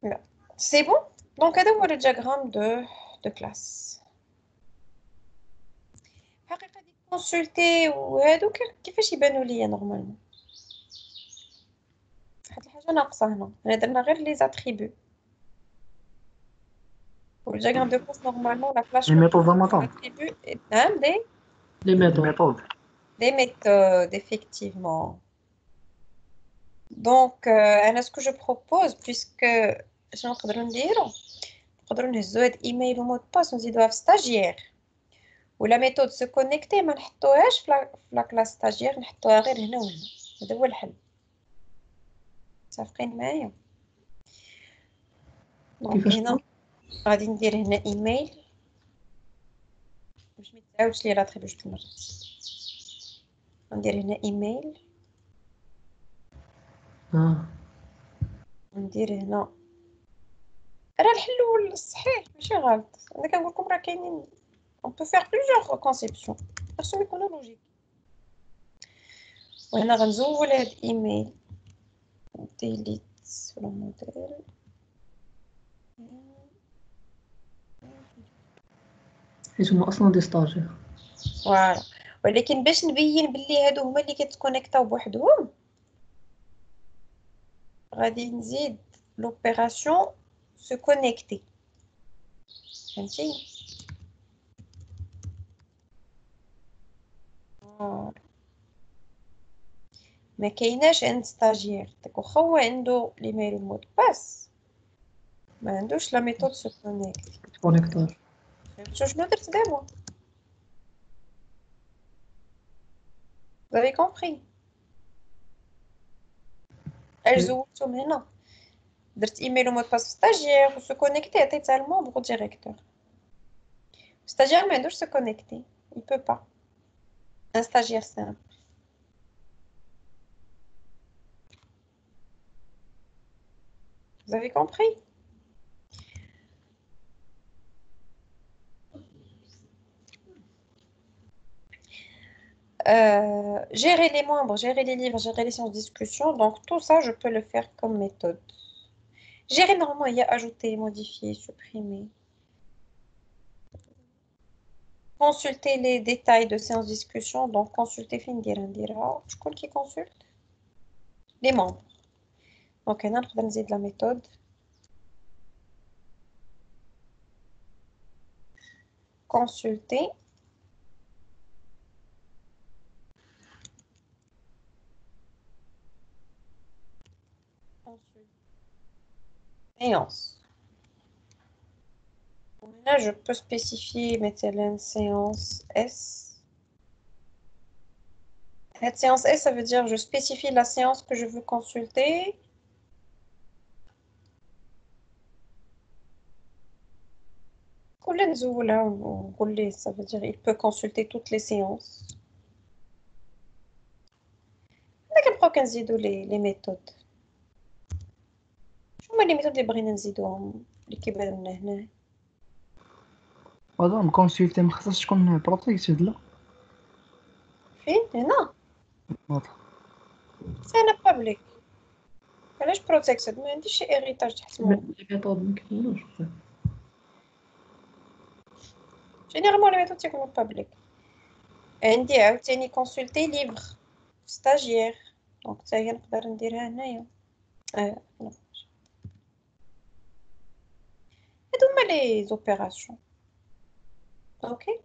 لا c'est bon. Donc هذا هو الدياغرام de classe. حقيقة دي كونسولتي وهادو كيفاش يبانوا ليا نورمالمون؟ واحد الحاجة ناقصة هنا درنا غير لي زاتريبو. والدياغرام دو كلاس نورمالمون لا كلاس لي ميثود مطون. نعم دي لي ميثود des méthodes, effectivement. Donc, ce que je propose, puisque je نقدروا نديرو نقدروا نهزوا هاد ايميل ومود باس ونزيدوها في ستاجير، ولا ميثود سو كونيكتي ما نحطوهاش في لا كلاس ستاجير، نحطوها غير هنا وهنا. هذا هو الحل. متفقين معايا؟ دونك هنا غادي ندير هنا ايميل باش ما يتعاودش لي لاتري بجوج المرات. ندير هنا ايميل ندير هنا راه الحل الصحيح ماشي غلط. انا كنقول لكم راه كاينين on peut faire plusieurs conceptions خاصهم يكونوا لوجيك. وهنا غنزول هاد الايميل ديليت ولا موديل حيت هما اصلا دي ستاجير. فوالا. ولكن باش نبين بلي هادو هما اللي كيتكونيكطاو بوحدهم غادي نزيد لوبيراسيون سو كونيكتي. فهمتي؟ ما كايناش عند ستاجير داك واخا هو عنده ليميل ومود باس ما عندوش لا ميثود سو كونيكتي. كونيكتور. فهمتوا شنو درت دابا؟ Vous avez compris؟ زولتهم هنا درت ايميل ومود باس ستاجير وسو كونيكتي عطيتها للمومبر ديريكتور. ستاجير ما عندوش سو كونيكتي il peut pas. Un stagiaire simple. Vous avez compris? Gérer les membres, gérer les livres, gérer les séances de discussion. Donc, tout ça, je peux le faire comme méthode. Gérer, normalement, il y a ajouter, modifier, supprimer. Consulter les détails de séances de discussion. Donc, consulter, je crois qui consulte les membres. Donc, on a de la méthode. Consulter. Séance. Là, je peux spécifier maintenant séance S. Cette séance S, ça veut dire je spécifie la séance que je veux consulter. Ça veut dire il peut consulter toutes les séances. نبقاو كنزيدو les méthodes. شنو هما les méthodes اللي بغينا نزيدوهم اللي كيبانو لنا هنا؟ مادام كونسلتي ما خصهاش تكون بروتيكتد لا فين هنا؟ واضح سي بابليك. علاش بروتيكتد؟ ما عنديش شي هيريتاج تحت منه. لي ميثود ما كاينوش. جينيرالمون لي ميثود تيكونوا بابليك. عندي عاوتاني كونسلتي ليفغ ستاجير. دونك حتى هي نقدر نديرها هنايا. هادو هما لي زوبيراسيون. اوكي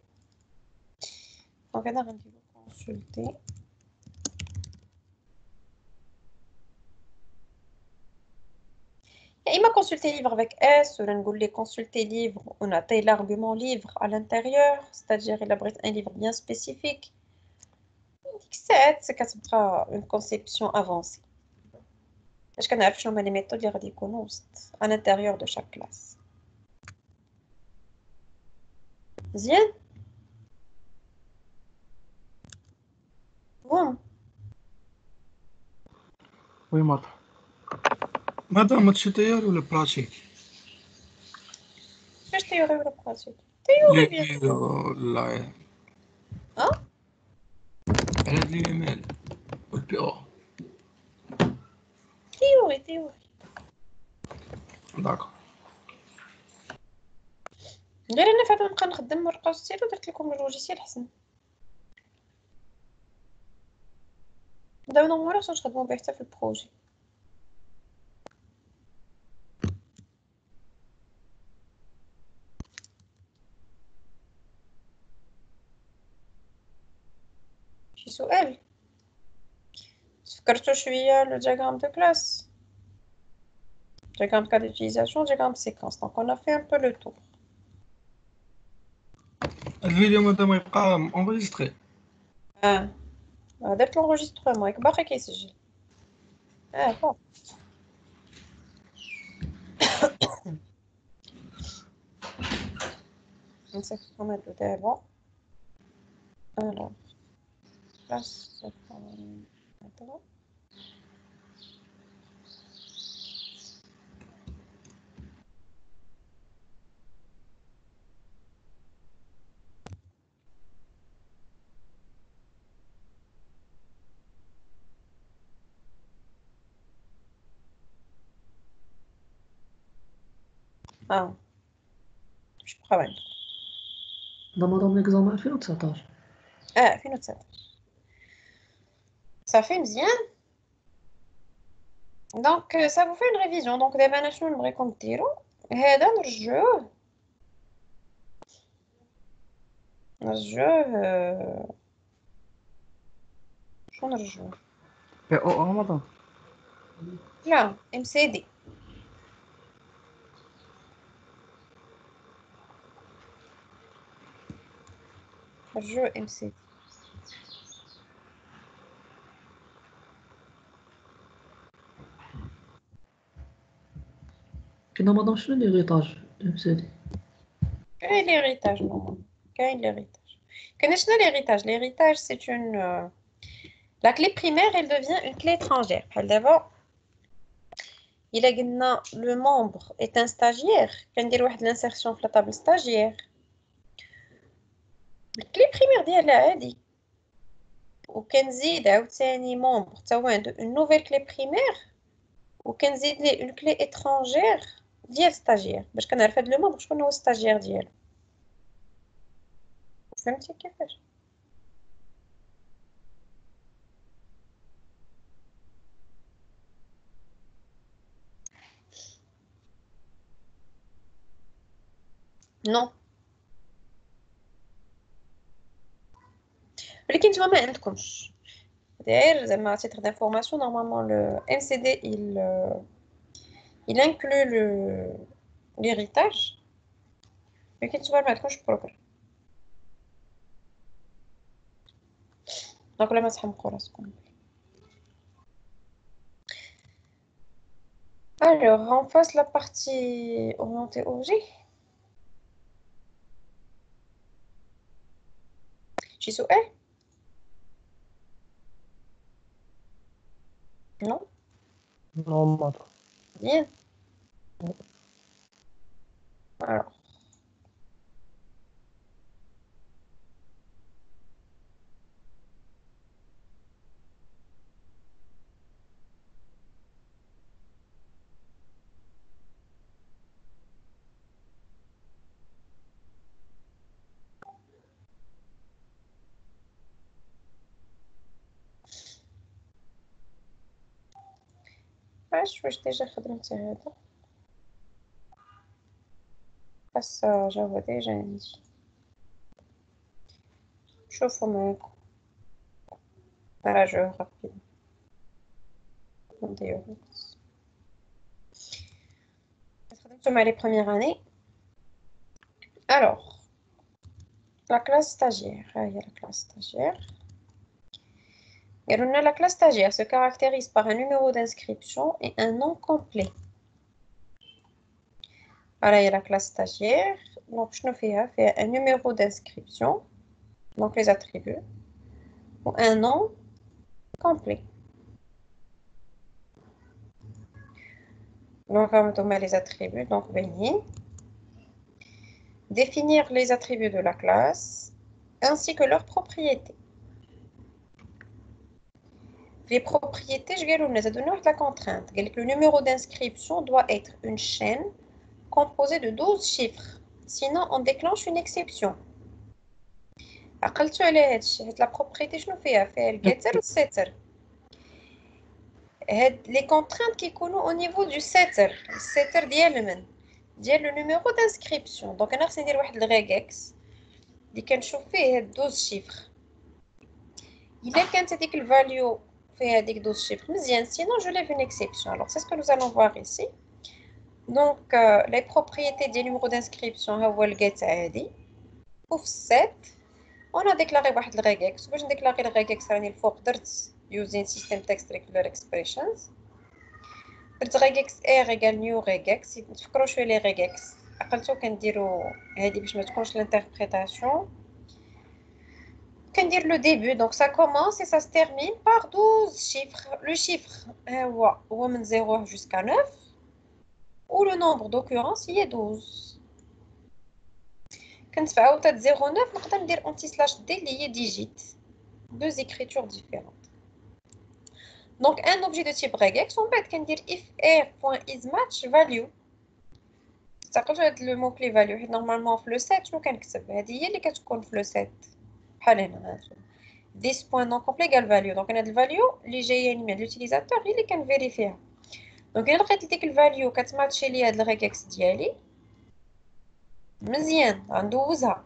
دونك انا غنديرو كونسلتي يا اما consulter livre avec S ولا نقول لي consulter livre ونعطي l'argument livre à l'intérieur, c'est-à-dire il abrite un livre bien spécifique. ديك الساعات كتبقى une conception avancée باش كنعرف شنو هما لي ميثود اللي غادي يكونوا à l'intérieur de chaque classe. مزيان بون وي واضح ماذا ماتش تيار ولا براتيك؟ فاش تيوري ولا براتيك؟ تيوري لي بيان. لا اه على هاد الايميل والبي او تيوري داكور. غير انا فاش نبقى نخدم ورقه وستيلو درت لكم اللوجيسيال حسن. دابا نورمالمون خصنا نخدمو به حتى في البروجي. شي سؤال؟ فكرتو شويه لو diagramme de classe, diagramme de cas d'utilisation, diagramme de séquence. Donc on a fait un peu le tour. الفيديو ماذا ما يبقى انغيستري. درت l'enregistrement ياك باقي كيسجل. صافي. نصيفطو هادو دابا. الوغ بلاص هادو. مش بقاو عندك. رمضان ليكزامان 2019. 2019. صافي مزيان. دونك ça vous fait une révision. دونك دابا انا شنو نبغيكم ديروا؟ هذا نرجعوه شنو نرجعوه؟ بي او رمضان لا MCD. نرجعو MCD. كاين رمضان شنو ليغيطاج مسالي؟ كاين l'héritage نورمال. كاين l'héritage. كاين شنو l'héritage? L'héritage c'est une la clé primaire elle devient une clé étrangère. بحال دابا إلا قلنا le membre est un stagiaire كندير واحد l'insertion في la table stagiaire. الكلي بريمير ديالها هادي وكنزيد عاوتاني membre تا هو عنده une nouvelle clé primaire وكنزيد ليه une clé étrangère ديال stagiaire باش كنعرف هاد لو membre شكون هو stagiaire ديالو. فهمتي كيفاش؟ نو ولكن نتوما ما عندكمش غير زعما تيتر d'information normalement le MCD il inclut l'héritage ولكن نتوما ما عندكمش بروغرام دونك ما تحمقوا راسكم. Alors, on passe la partie orientée objet. شي سؤال؟ Non? Non, ما أدري. Bien. Alors. واش ديجا خدمت هذا بس جاوا ديجا عندي شوفوا معاكم نراجعوه رابيد نديرو خدمتو مع لي بروميير اني. Alors la classe stagiaire ها هي la classe stagiaire. La classe stagiaire se caractérise par un numéro d'inscription et un nom complet. Voilà, il y a la classe stagiaire. Donc, je fais un numéro d'inscription, donc les attributs, ou un nom complet. Donc, on va mettre les attributs. Donc, venir définir les attributs de la classe ainsi que leurs propriétés. Les propriétés, je vais vous donner la contrainte. Le numéro d'inscription doit être une chaîne composée de 12 chiffres. Sinon, on déclenche une exception. La propriété, je fais le getter ou setter. Les contraintes qui sont au niveau du setter. Le setter dit le numéro d'inscription. Donc, on a le regex. Il can chauffer 12 chiffres. Il est quand c'est que le value fait 12 chiffres. Sinon, je lève une exception. Alors, c'est ce que nous allons voir ici. Donc, les propriétés du numéro d'inscription, c'est le get ID. Pour 7, on a déclaré le regex. Pour déclarer le regex, il faut using system text regular expressions. regex r égale new regex. تفكروا شويه les regex. عقلتوا كنديروا هذه باش ما تكونش l'interprétation. Dire le début, donc ça commence et ça se termine par 12 chiffres. Le chiffre est 0 jusqu'à 9, ou le nombre d'occurrences y est 12. Quand tu fais 0, 9, on peut dire anti-slash d lié digit. Deux écritures différentes. Donc un objet de type regex, on peut dire if r.isMatch value. Ça peut être le mot-clé value. Normalement, le 7, nous can كتب. هذه هي اللي كتكون في le 7. This point non complet égale value. Donc, on a le value, les GIN, l'utilisateur, il est vérifier. Donc, il a que le value, quand tu matches les de regex diali, مزيان, ندوزها.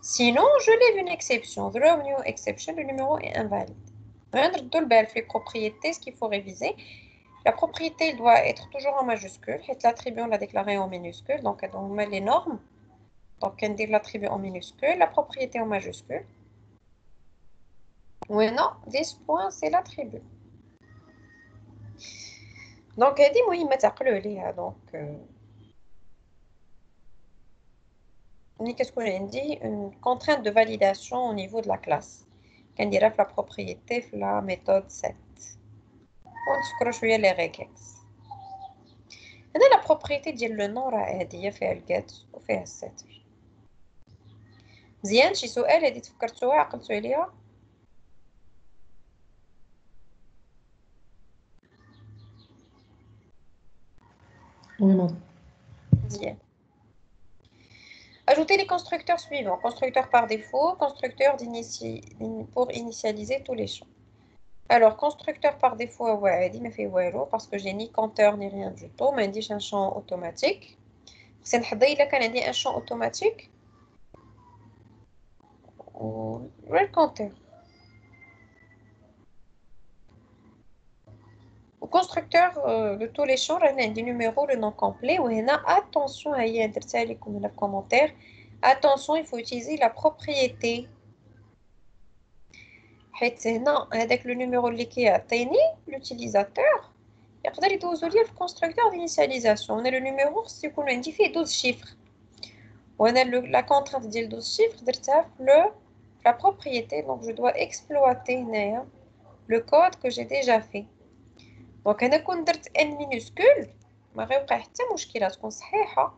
Sinon, je lève une exception. Throw new exception, le numéro est invalide. On va les propriétés, ce qu'il faut réviser. La propriété doit être toujours en majuscule. L'attribut, on l'a déclaré en minuscule. Donc, on met les normes. Donc, on dit l'attribut en minuscule, la propriété en majuscule. Oui, non, 10 points, c'est l'attribut. Donc, dis-moi, il m'a donc, qu'est-ce que j'ai dit? Une contrainte de validation au niveau de la classe. On dirait la propriété, la méthode 7. On se croit les regex. La propriété dit le nom, elle fait le get ou fait le setter. مزيان شي سؤال هادي تفكرتوها عقلتوا عليها؟ وي مدام. مزيان. Ajoutez les constructeurs suivants. Constructeur par défaut, constructeur pour initialiser tous les champs. Alors, constructeur par défaut, ouais, il m'a fait wallo parce que j'ai ni compteur ni rien du tout. Mais j'ai un champ automatique. C'est un champ automatique. Le compteur. Au constructeur de tous les champs, on a des numéros, le nom complet. Ou attention à y intéresser comme le commentaire. Attention, il faut utiliser la propriété. Avec le numéro qui a été l'utilisateur, il y a le constructeur d'initialisation. On a le numéro qui a 12 chiffres. On a la contrainte de 12 chiffres, la propriété. Donc, je dois exploiter le code que j'ai déjà fait. Donc, on a n minuscule. ما غيوقع حتى مشكلة تكون صحيحة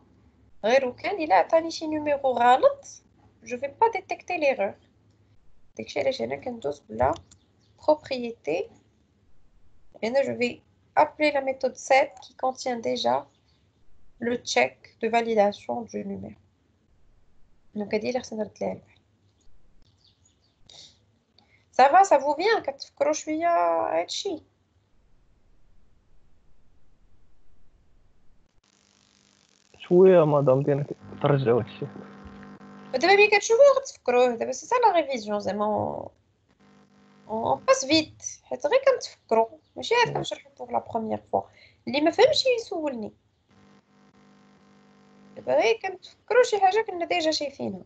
غير وكان إلا عطاني شي نيميرو غلط je vais pas détecter l'erreur. داكشي علاش هنا كندوز بلا propriété. Et là, je vais appeler la méthode set qui contient déjà le check de validation du numéro. Donc, elle dit là, ça va, ça vous vient كتفكروا شوية هادشي. شويه مدام ديالك ترجعوا هادشي. دابا ملي كتشوفوه غتفكروه. دابا سي سا لا ريفيزيون زعما on passe vite حيت غير كنتفكروا ماشي عاد كنشرحو بوغ لا بروميير فوا. اللي ما فهمش يسولني. دابا غير كنتفكروا شي حاجه كنا ديجا شايفينها.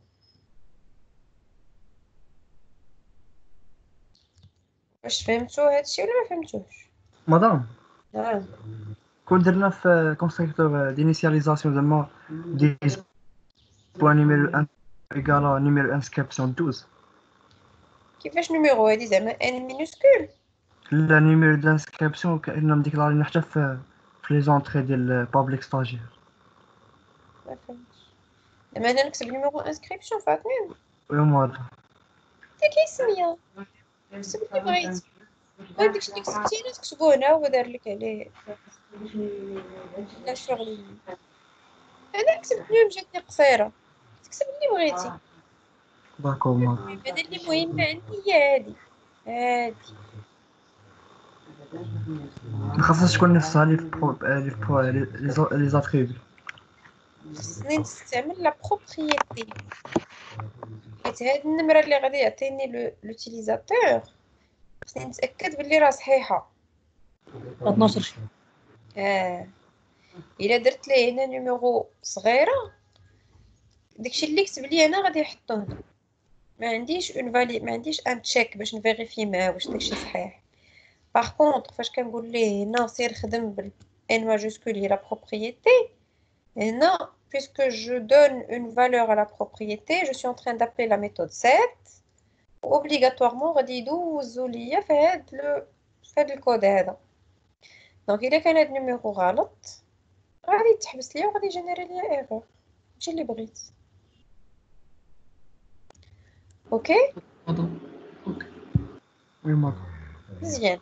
واش فهمتوا هادشي ولا ما فهمتوش؟ مدام نعم. كون درنا في كونستركتور دينيسياليزاسيون زعما ديز بوان نيميرو 1 ايكالا نيميرو انسكريبسيون 12 كيفاش نيميرو هادي زعما ان مينوسكول؟ لا نيميرو دانسكريبسيون كأننا مديكلارين حتى في لي زونطري ديال بابليك ستاجير. ما فهمتش. دابا انا نكتب نيميرو انسكريبسيون فاتني وي مدام حتى كيسميها كتب اللي بغيتي. داكشي اللي كتبتي انا تكتبو هنا هو دار لك عليه لا شغل. انا كتبت اليوم جاتني قصيره تكتب اللي بغيتي. داكور مدام. انا اللي مهمه عندي هي هادي ما خاصهاش تكون نفسها لي زاتريبي. خصني نستعمل لا بروبريتي حيت هاد النمره اللي غادي يعطيني لوتيليزاتور خصني نتاكد بلي راه صحيحه. 12 الا درت ليه هنا نيميرو صغيره داكشي اللي كتب لي انا غادي يحطوه هنا. ما عنديش ما عنديش ان تشيك باش نفيريفي معاه واش داكشي صحيح. باغ كونطخ فاش كنقول ليه هنا سير خدم بال ان ماجوسكول هي لا بروبريتي هنا puisque je donne une valeur à la propriété je suis en train d'appeler la méthode set obligatoirement غادي يدوزو ليا في هاد الكود هذا. دونك الا كان هاد النيميرو غلط غادي يتحبس ليا وغادي يجينيري ليا ايرور ماشي اللي بغيت. اوكي مدام. اوكي وي مدام. مزيان.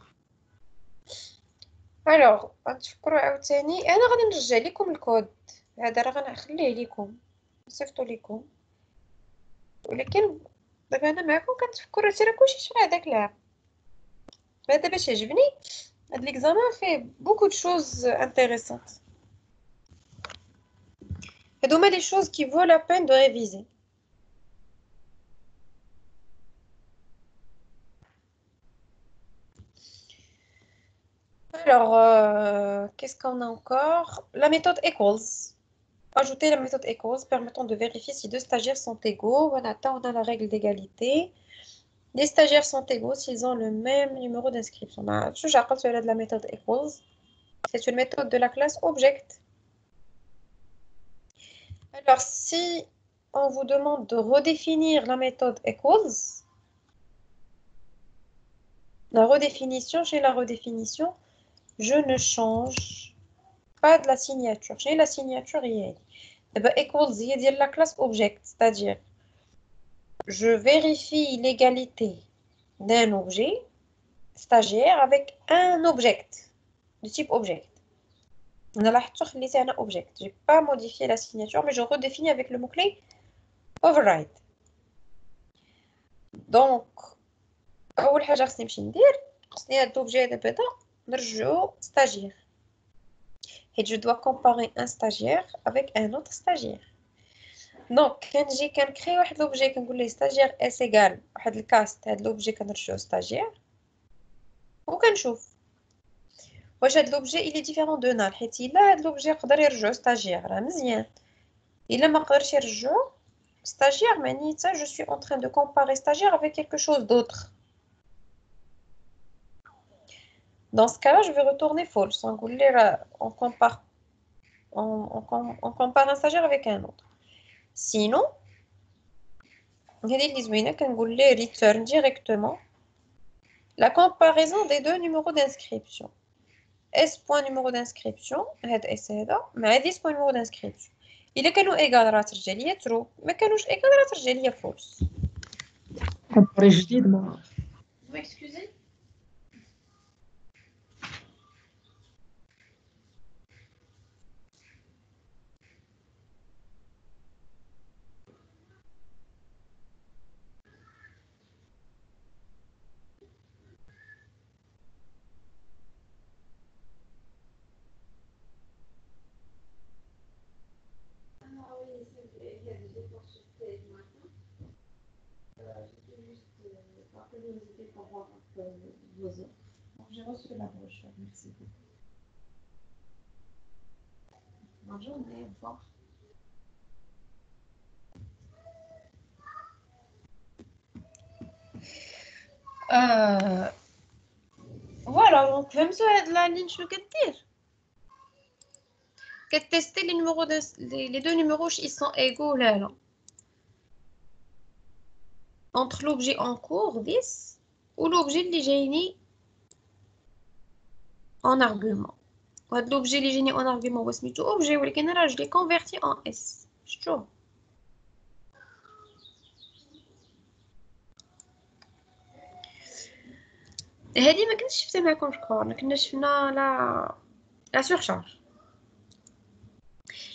الوغ غنتفكروا عاوتاني انا غادي نرجع لكم الكود هذا راه غنخليه لكم نصيفطو لكم ولكن دابا انا معكم كنتفكر راه كلشي شحال هذاك العام. هذا باش يعجبني هاد ليكزامان فيه بوكو دو شوز انتريسانت. هادو هما لي شوز كي فو لا بين دو ريفيزي. Alors, qu'est-ce qu'on a encore? La méthode equals. Ajouter la méthode equals permettant de vérifier si deux stagiaires sont égaux. Voilà, on a la règle d'égalité. Les stagiaires sont égaux s'ils ont le même numéro d'inscription. Je rappelle celui de la méthode equals. C'est une méthode de la classe object. Alors, si on vous demande de redéfinir la méthode equals, la redéfinition, chez la redéfinition, je ne change pas de la signature. J'ai la signature hier. Equals, il y a la classe object, c'est-à-dire je vérifie l'égalité d'un objet stagiaire avec un object de type object. On a laissé un object. Je n'ai pas modifié la signature, mais je redéfinis avec le mot-clé override. Donc, أول حاجة خصني نمشي ندير خصني هاد l'objet هذا بعدا نرجعو stagiaire. Et je dois comparer un stagiaire avec un autre stagiaire. Donc, كنجي كنكري واحد l'objet كنقول ليه stagiaire s égale واحد الكاست هاد l'objet كنرجعو stagiaire وكنشوف واش هاد l'objet il est différent de null حيت إلا هاد l'objet يقدر يرجعو stagiaire راه مزيان إلا ما قدرش يرجعو stagiaire معناتها je suis en train de comparer stagiaire avec quelque chose d'autre. Dans ce cas-là, je vais retourner false. On compare un stagiaire avec un autre. Sinon, return directement la comparaison des deux numéros d'inscription. S point numéro d'inscription, mais 10 point numéro d'inscription. Il est égal à la true, mais égal à la false. Vous m'excusez? J'ai reçu la brochure, merci beaucoup. Bonne journée, au revoir. Voilà, donc même sur la ligne, je vais dire. Tester les deux numéros, ils sont égaux là. Entre l'objet en cours, 10, ou l'objet de l'hygiénie en argument. L'objet de l'hygiénie en argument, c'est tout objet, ou je l'ai converti en S. Je trouve. هذه ما كنتش شفتها معكم شكون كنا شفنا la surcharge.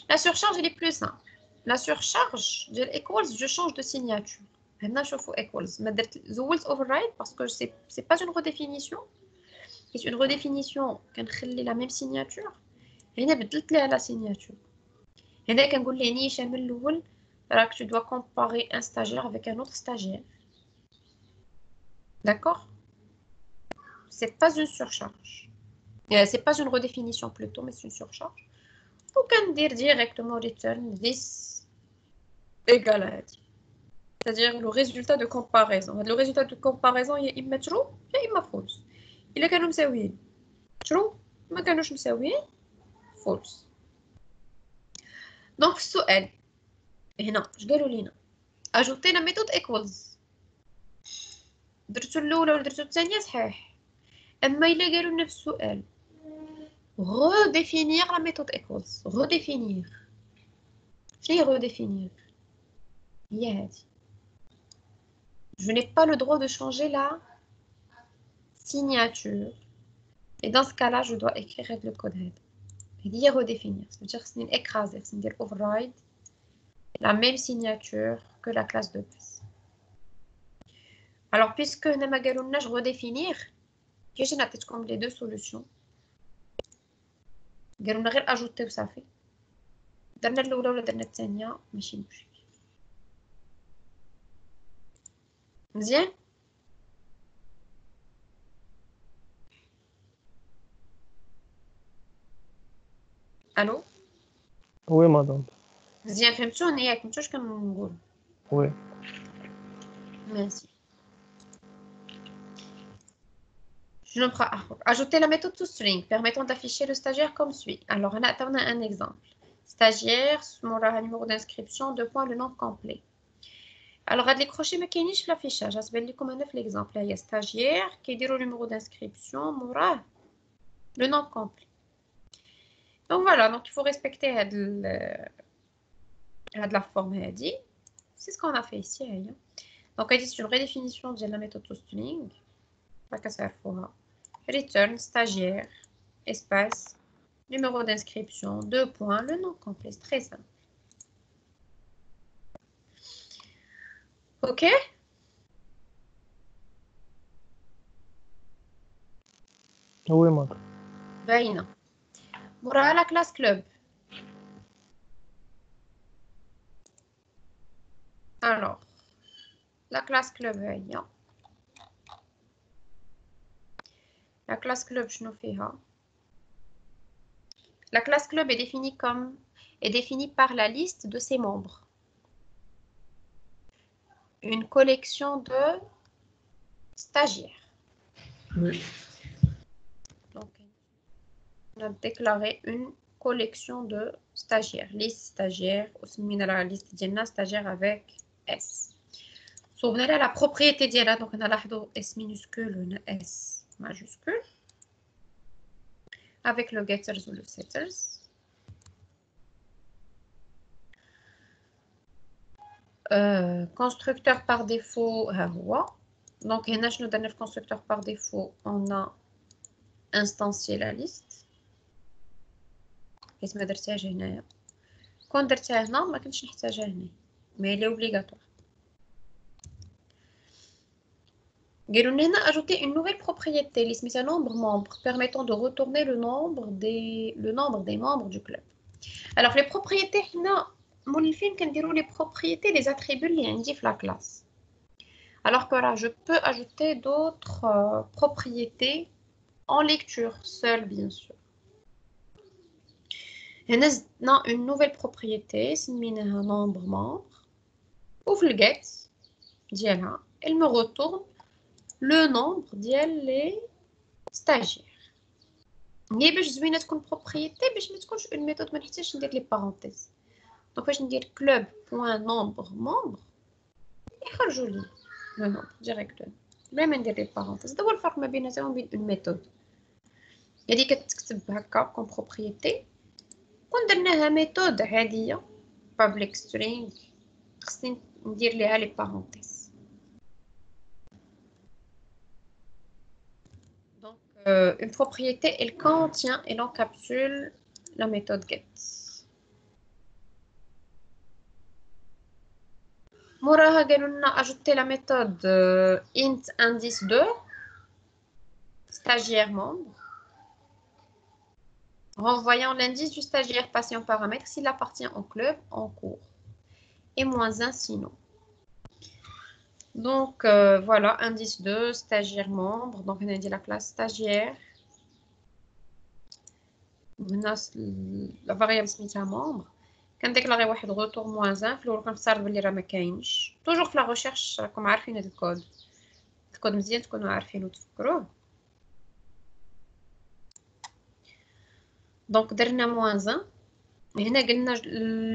La surcharge elle est plus simple. La surcharge de equals je change de signature. هنا شوفوا equals ما درت زولت override parce que c'est pas une redéfinition. C'est une redéfinition كنخلي la même signature. هنا بدلت لها la signature. هنا كنقول ليه ني شامل الاول راك tu dois comparer un stagiaire avec un autre stagiaire. D'accord? C'est pas une surcharge. C'est pas une redéfinition plutôt, mais c'est une surcharge. On peut dire directement return this égale à 10. C'est-à-dire le résultat de comparaison. Le résultat de comparaison il est imma true et imma false. إلا كانوا مساويين true ما كانوش مساويين false. Donc السؤال هنا اش قالوا لينا ajouter la méthode equals. درتو الاولى ولا درتو الثانيه صحيح. اما الا قالوا لنا في السؤال redéfinir la méthode equals. redéfinir شنو هي redéfinir هي هذه. Je n'ai pas le droit de changer la signature. Et dans ce cas-là, je dois écrire le code head. Et dire redéfinir. Ça veut dire que c'est une écrasée. C'est une override. La même signature que la classe de base. Alors, puisque nous avons redéfinir, j'ai comme les deux solutions. Nous avons ajouté ou ça fait. درنا الأولى ولا درنا الثانية ماشي مشكل. مزيان؟ الو؟ وي مدام. مزيان فهمتوني ياك فهمتوا واش كنقول؟ وي. Merci. Je ne prends ajouter la méthode toString permettant d'afficher le stagiaire comme suit. Alors, on a un exemple. Stagiaire, numéro d'inscription, 2 points, le nom complet. Alors, les crochets ما كاينينش في l'affichage. غتبان لكم هنا في l'exemple. Il y a stagiaire كيديروا le numéro d'inscription, موراه le nom complet. Donc voilà, donc il faut respecter la forme هذه. C'est ce qu'on a fait ici. Donc, c'est une redéfinition de la méthode toString. Return, stagiaire, espace, numéro d'inscription, 2 points, le nom complet. C'est très simple. OK? Oui, madame. باينة. وراها la classe club. Alors, la classe club هي. La classe club شنو فيها؟ La classe club est définie par la liste de ses membres. Une collection de stagiaires. Oui. Donc, on a déclaré une collection de stagiaires. Liste stagiaire, aussi la liste de stagiaires avec S. Souvenez la propriété d'elle, donc on a S minuscule, S majuscule. Avec le getters ou le setters. Constructeur par défaut, donc le constructeur par défaut, on a instancié la liste. كيف ما درتهاش هنايا كون درتها هنا ما كنتش نحتاجها هنا mais elle est obligatoire. قالوا لنا هنا ajouter une nouvelle propriété اللي سميتها nombre membre permettant de retourner le nombre des membres du club. Alors les propriétés هنا مولفين كنديروا les propriétés des attributs اللي عندي في la classe. Alors que là je peux ajouter d'autres propriétés en lecture seule bien sûr. هنا زدنا une nouvelle propriété سميناها nombre membre وفي الget ديالها elle me retourne le nombre ديال les stagiaires. هي باش زوينه تكون propriété باش ما تكونش une méthode ما نحتاجش ندير les parenthèses. Donc باش ندير club.nombre membre يخرجوا لي le nombre directement بلا ما ندير les parenthèses. هذا هو الفرق ما بيناتهم وبين une méthode. هذه كتكتب هكا comme propriété. كون درناها ميثود عاديه public string خصني ندير ليها لي parenthèses. Donc une propriété elle contient elle encapsule la méthode get. موراها قالوا لنا ajouter la méthode int indice 2 stagiaire membre renvoyant l'indice du stagiaire passé en paramètre s'il appartient au club en cours et -1 sinon. Donc voilà, indice 2, stagiaire membre. Donc on a dit la classe stagiaire. On a la variable سميتها membre. كنديكلاري واحد retour -1 في الاول كنفترض بلي راه ما كاينش. توجور في لا ريشيرش راكم عارفين هذا الكود. الكود مزيان تكونوا عارفين وتفكروه. Donc درنا -1. هنا قلنا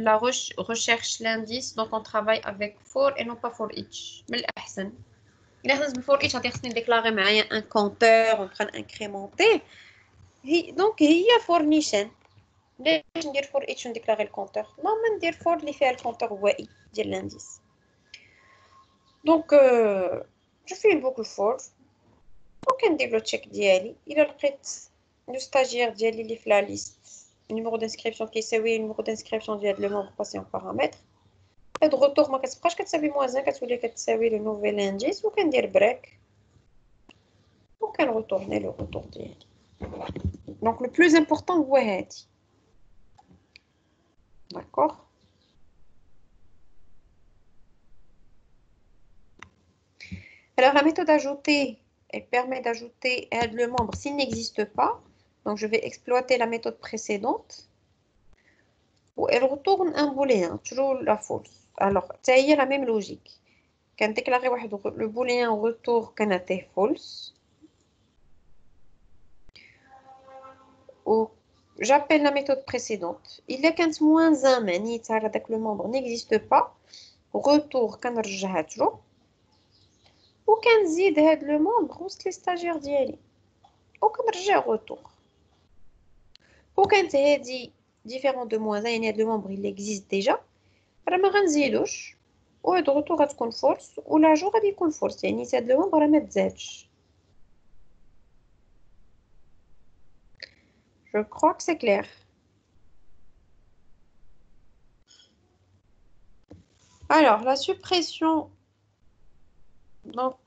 la recherche l'indice donc on travaille avec for et non pas for each. من الأحسن إلا خدمت بفور each غادي خصني نديكلاري معايا un compteur on prend incrémenté donc هي for نيشان. علاش ندير for each ونديكلاري الكونتور؟ ما ندير for اللي فيها الكونتور هوائي ديال l'indice. donc je fais une boucle for وكندير لو تشيك ديالي إلا لقيت لو stagiaire ديالي اللي في لا ليست numéro d'inscription كيساوي numéro d'inscription ديال le membre passé en paramètre. هاد retour ما كتبقاش كتساوي -1 كتولي كتساوي le nouvel indice وكندير بريك وكنغوتورني لو retour ديالي. donc le plus important هو هادي. d'accord. alors la méthode ajouter elle permet d'ajouter le membre s'il n'existe pas. Donc je vais exploiter la méthode précédente où elle retourne un booléen, toujours la false. Alors, ça y est la même logique. Quand déclarer le booléen retour canate false. Ou j'appelle la méthode précédente. Il y a quand -1 mani que le membre n'existe pas, retour quand true. Ou quand zid le membre ou les stagiaires d'y ou quand retour. Ou quand c'est différent de -1 يعني هذا le membre il existe déjà راه ما غنزيدوش ويضغطوا غتكون فورس ولاجو غادي يكون فورس يعني هاد لو نومبر ما تزادش. Je crois que c'est clair. Alors, la suppression, donc,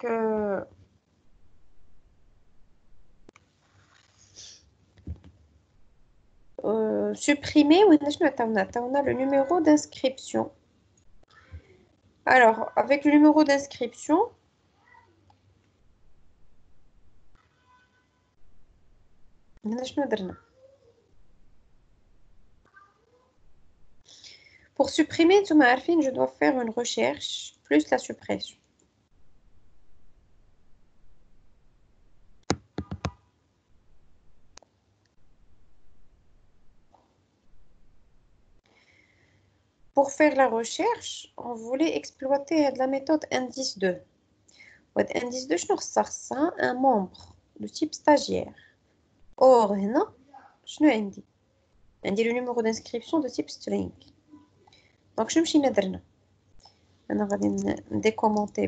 supprimer, on a le numéro d'inscription. Alors, avec le numéro d'inscription, pour supprimer, je dois faire une recherche plus la suppression. Pour faire la recherche, on voulait exploiter la méthode indice 2. Indice 2, c'est un membre de type stagiaire. Or, je dis le numéro d'inscription de type string. Donc, je vais décommenter.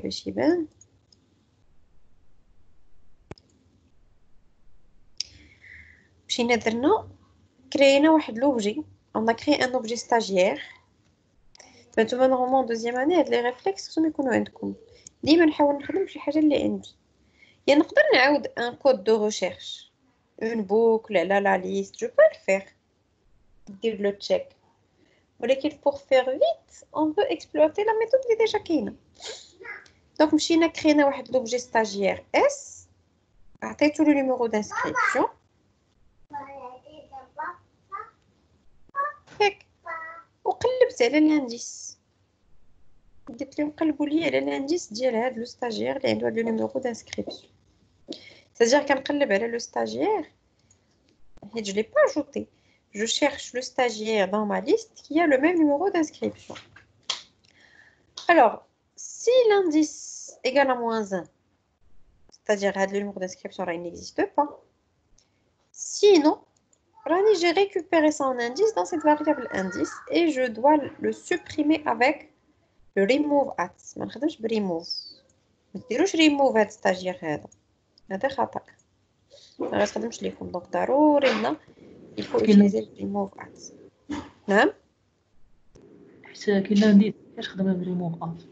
Créer l'objet. On a créé un objet stagiaire. Normalement, en deuxième année, les réflexes sont عندكم. ديما نحاول نخدم شي حاجه اللي عندي. يعني نقدر نعاود un code de recherche, une boucle, la liste, je peux le faire. Dire le check. ولكن pour faire vite, on peut exploiter la méthode اللي déjà كاينه. Donc مشينا كرينا واحد l'objet stagiaire S, عطيتو le numéro d'inscription. هيك وقلبت على الانديس. قلت لهم قلبوا لي على الانديس ديال هذا لو ستاجير اللي عنده هذا لو نيميرو دانسكريبسيون. C'est-à-dire كنقلب على لو ستاجير حيت je l'ai pas ajouté. Je cherche le stagiaire dans ma liste qui a le même numéro d'inscription. Alors, si l'indice égale à -1, c'est-à-dire le numéro d'inscription il n'existe pas. Sinon, j'ai récupéré son indice dans cette variable indice et je dois le supprimer avec le remove at. ما نخدمش بريموف. ما ديروش ريموف هاد الستاجير هذا خطأ. ما غنخدمش ليكم دونك ضروري هنا il faut utiliser le remove at. نعم حيت كاين انديس كيفاش خدمها بريموف ات.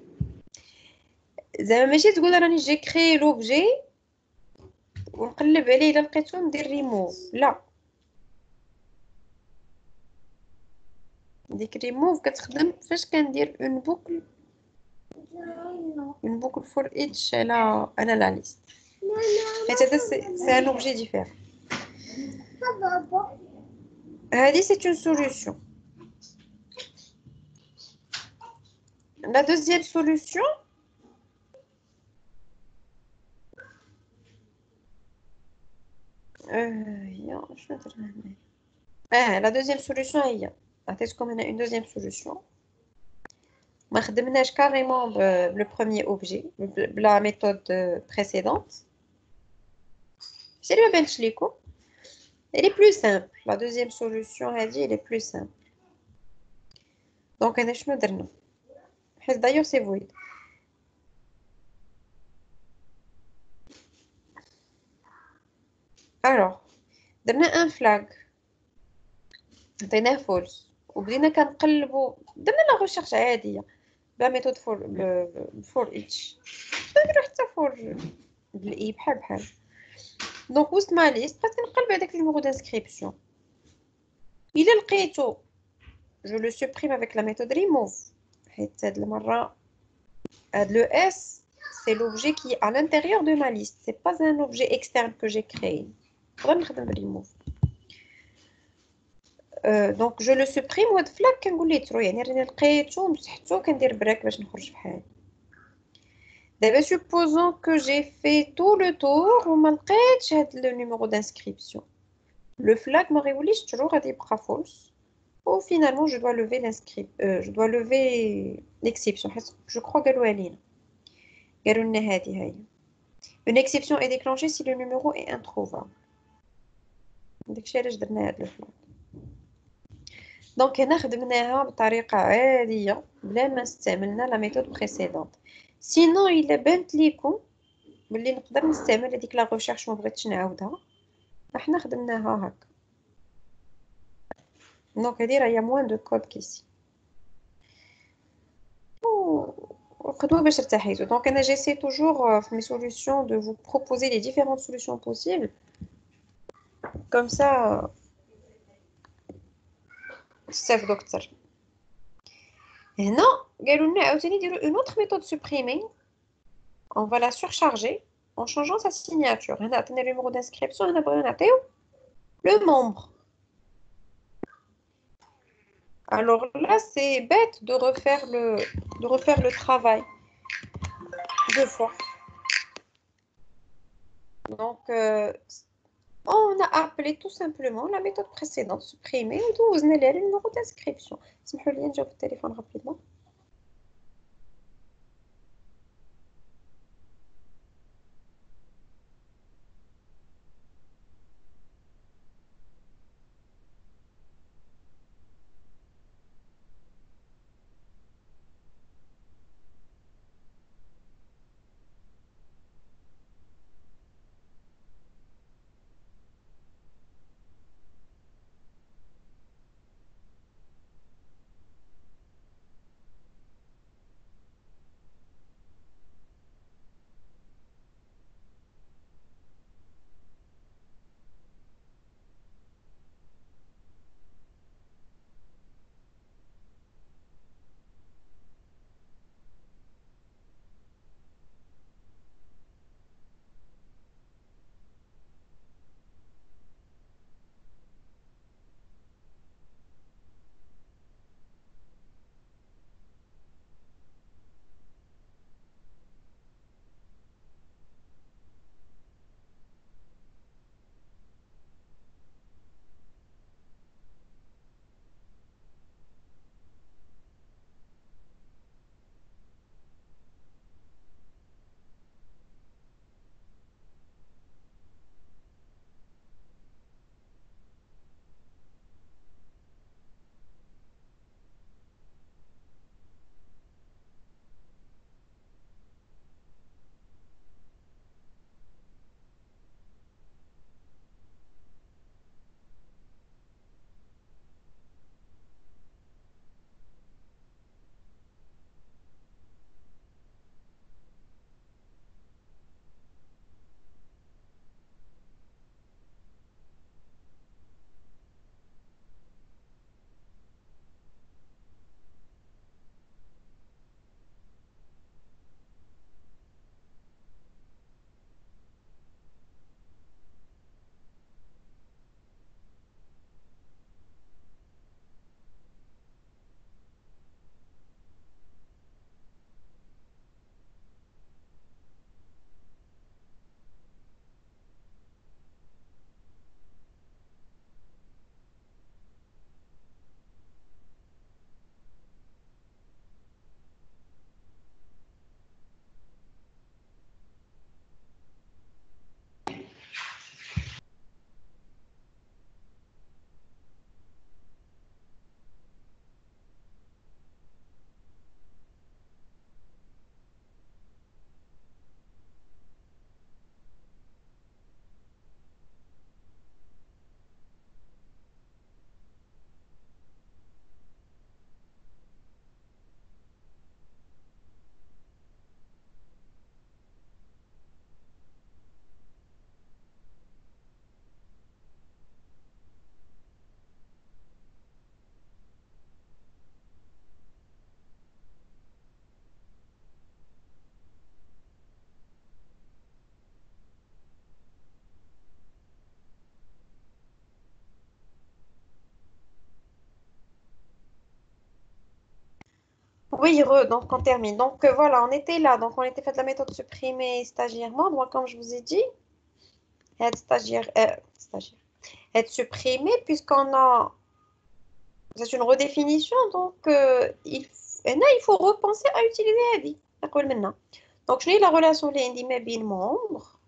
زعما ماشي تقول راني جي كري لوبجي ونقلب عليه الا لقيتو ندير ريموف. لا، ديك ريموف كتخدم فاش كندير اون بوكل فور ايتش على لا ليست. حيت هذا سي ان اوبجي ديفير. هذه سي اون سوليوشن. لا دوزيام سوليوشن هي شنو درنا هنا. لا دوزيام سوليوشن هي عطيتكم هنا اون دوزيام سوليوشن. ما خدمناش كاريمون بلو بروميير اوبجي بلا ميثود بريسيدونت. سي ما بانتش ليكم. Elle est plus simple. La deuxième solution, elle est plus simple. Donc, on a شنو درنا. D'ailleurs, c'est void. Alors, درنا un flag. عطيناه false. وبدينا كنقلبوا درنا لا ريشيرش عاديه بلا ميثود فور each. نديرو حتى فور بالاي بحال. دونك وسط ما ليست بقيت كنقلب هذاك النيميرو دانسكريبسيون. الا لقيتو جو لو سوبريم افيك لا ميثود ريموف. حيت هاد المره هاد لو اس سي لوبجي كي à l'intérieur de ma liste, c'est pas un objet externe que j'ai créé. نقدر نخدم بريموف. دونك جو لو سوبريم وهاد فلاك كنقول ليه ترو يعني راني لقيتو مسحتو كندير بريك باش نخرج بحال. دابا supposons que j'ai fait tout le tour وما لقيتش هاد لو نيميرو دانسكريبسيون. لو فلاك ما غيوليش ترو غادي يبقى فولس. و finalement je dois lever je dois lever l'exception. حيت je crois قالوها لينا. قالوا لنا هادي هي. Une exception est déclenchée si le numéro est introuvable. داكشي علاش درنا هاد لو فلاك. دونك هنا خدمناها بطريقة عادية بلا ما استعملنا لا ميثود بريسيدونت. سينو الا بانت ليكم بلي نقدر نستعمل هذيك لا ريشيرش ما بغيتش نعاودها، احنا خدمناها هكا. دونك هادي راهي موان دو كود كيسي وخدموا باش ارتاحيتو. دونك انا جيسي توجور في مي سوليوشن دو فو بروبوزي لي ديفيرونت سوليوشن بوسيبل كوم سا تستافدوا اكثر. هنا قالوا لنا عاوتاني نديرو اون اوتر ميثود سوبريمي. On va la surcharger en changeant sa signature. On a le numéro d'inscription, on a le membre. Alors là, c'est bête de refaire le travail deux fois. Donc, on a appelé tout simplement la méthode précédente, supprimer, et vous avez le numéro d'inscription. Je vais vous téléphone rapidement. Oui, donc on termine. Donc voilà, on était là. Donc on était fait la méthode supprimer stagiaire membre, comme je vous ai dit. Être stagiaire, être supprimé, puisqu'on a. C'est une redéfinition, donc il faut repenser à utiliser Hadi. D'accord maintenant. Donc je n'ai la relation les indi mabine membre,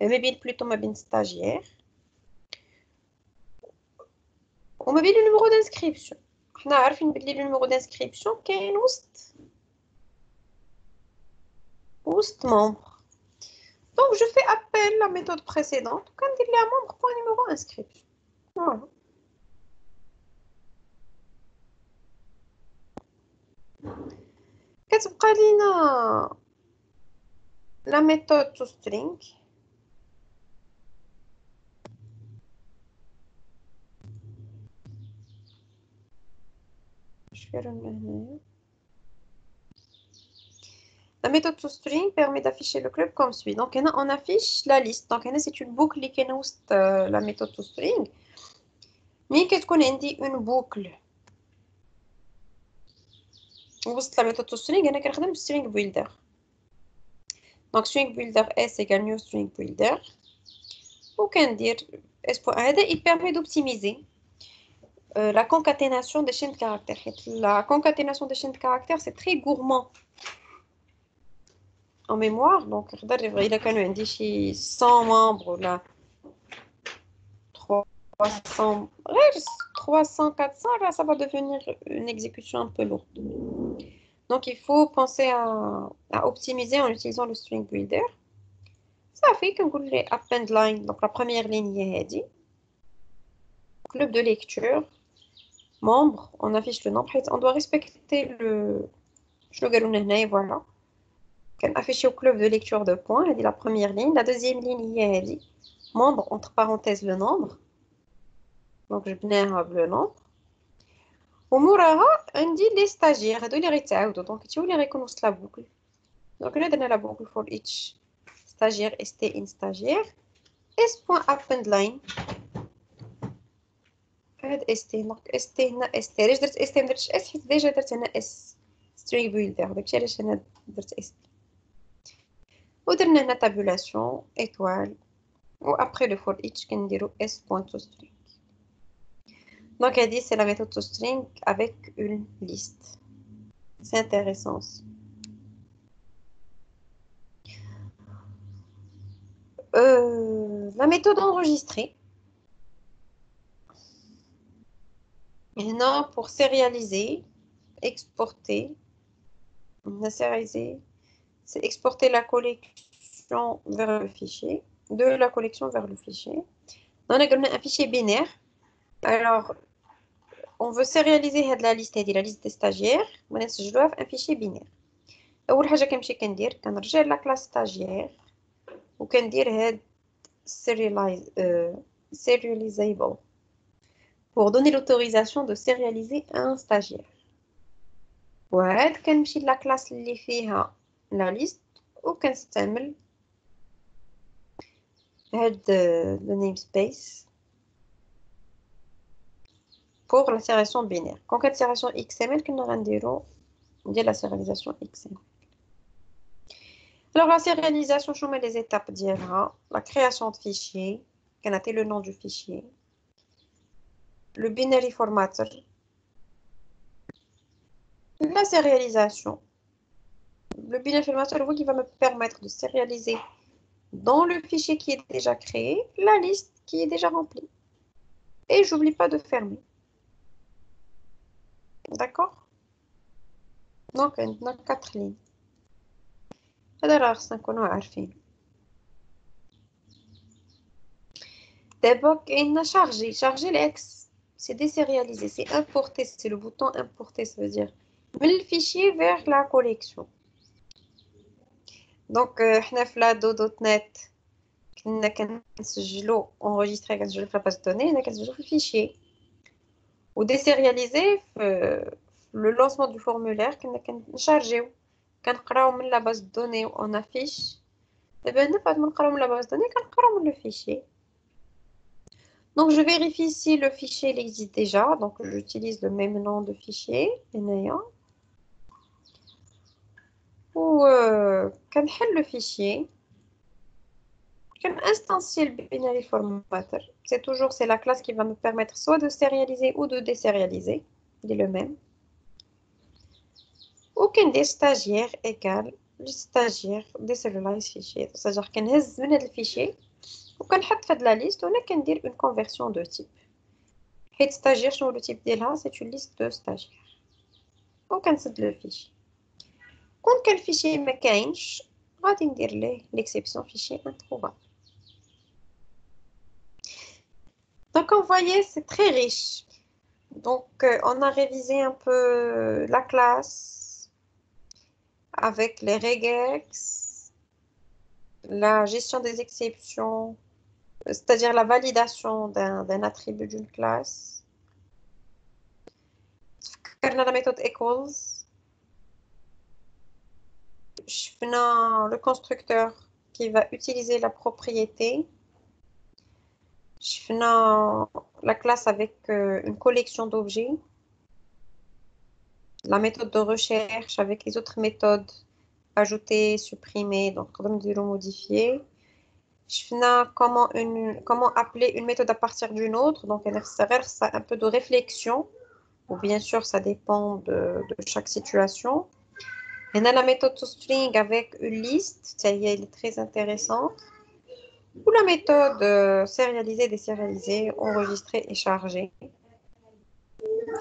mabine plutôt mabine stagiaire. وما بين le numéro d'inscription. حنا عارفين بلي le numéro d'inscription كاين وسط membre. Donc je fais appel à la méthode précédente quand il y a membre point numéro inscription. Voilà. كتبقى لينا la méthode toString. La méthode toString permet d'afficher le club comme suit. Donc, on affiche la liste. Donc, c'est une boucle qui est la méthode toString. Mais qu'est-ce qu'on a dit une boucle? La méthode toString, on a string builder. Donc, string builder S égale new string builder. Ou qu'on dire il permet d'optimiser la concaténation des chaînes de caractères. La concaténation des chaînes de caractères, c'est très gourmand en mémoire. Donc, il a quand même 100 membres, là, 300, 400, là, ça va devenir une exécution un peu lourde. Donc, il faut penser à optimiser en utilisant le string builder. Ça fait que vous voulez append line, donc la première ligne est dit. Club de lecture. Membre, on affiche le nombre. On doit respecter le... Voilà. On affiche au club de lecture de points. Elle dit la première ligne. La deuxième ligne, elle dit membre, entre parenthèses, le nombre. Donc, je vais le nombre. Au mouraha, on dit les stagiaires. Donc, tu veux les reconnaître la boucle. Donc, on a donné la boucle for each stagiaire, st in stagiaire. S.append line. هاد st donc st هنا st علاش درت st مدرتش s حيت ديجا درت هنا s string builder داكشي علاش هنا درت s ودرنا هنا tabulation étoile و après le for each كنديرو s.toString. Donc elle dit c'est la méthode toString avec une liste. C'est intéressant aussi. La méthode enregistrée. Maintenant, pour sérialiser, exporter, sérialiser, c'est exporter la collection vers le fichier, de la collection vers le fichier. On a un fichier binaire. Alors, on veut sérialiser la liste des stagiaires. Je dois un fichier binaire. أول حاجة كنمشي كنرجع la classe stagiaire وكندير هاد serializable pour donner l'autorisation de sérialiser un stagiaire. وعاد كنمشي la classe اللي فيها la liste وكنستعمل هاد le namespace pour la sérialisation binaire. Quand on a sérialisation XML, on va la sérialisation XML. Alors, la sérialisation, je mets les étapes d'IRA, la création de fichier, on a le nom du fichier, le binary formatter, la sérialisation. Le binary formatter, qui va me permettre de sérialiser dans le fichier qui est déjà créé, la liste qui est déjà remplie. Et j'oublie pas de fermer. D'accord? Donc, on a 4 lignes. هذا راه خصنا نكونو عارفين. D'abord, on a chargé l'ex. C'est désérialisé, c'est importer, c'est le bouton importer, ça veut dire le fichier vers la collection. Donc, حنا في la do.net كنا كنسجلو enregistrer كنسجلو في la base de données, هنا كنسجلو في الفيشي. و désérialiser le lancement du formulaire كنا كنشارجيو كنقراو من la base de données on affiche. دابا هنا بعد ما نقراو من la base de données كنقراو من le fichier. Donc je vérifie si le fichier il existe déjà. Donc j'utilise le même nom de fichier. Ou كنحل le fichier. Instancier le binary formatter. C'est la classe qui va me permettre soit de sérialiser ou de désérialiser. Il est le même. Ou qu'un des stagiaires égale le stagiaire désérialise fichier. C'est-à-dire qu'on هز من هذا الفيشي وكنحط في هذه la liste وهنا كندير une conversion de type. حيت stagiaire شنو لو تيب ديالها c'est une liste de stagiaires وكنسد لو فيشي كون كان الفيشي ما كاينش غادي ندير ليه l'exception fichier introuvable. Donc vous voyez c'est très riche. Donc on a révisé un peu la classe avec les regex, la gestion des exceptions, c'est-à-dire la validation d'un attribut d'une classe. On a la méthode equals. Le constructeur qui va utiliser la propriété. La classe avec une collection d'objets. La méthode de recherche avec les autres méthodes ajouter, supprimer, donc modifier. Comment appeler une méthode à partir d'une autre. Donc, ça un peu de réflexion. Ou bien sûr, ça dépend de chaque situation. On a la méthode toString avec une liste. Elle est très intéressante. Ou la méthode sérialiser, désérialiser, enregistrer et charger.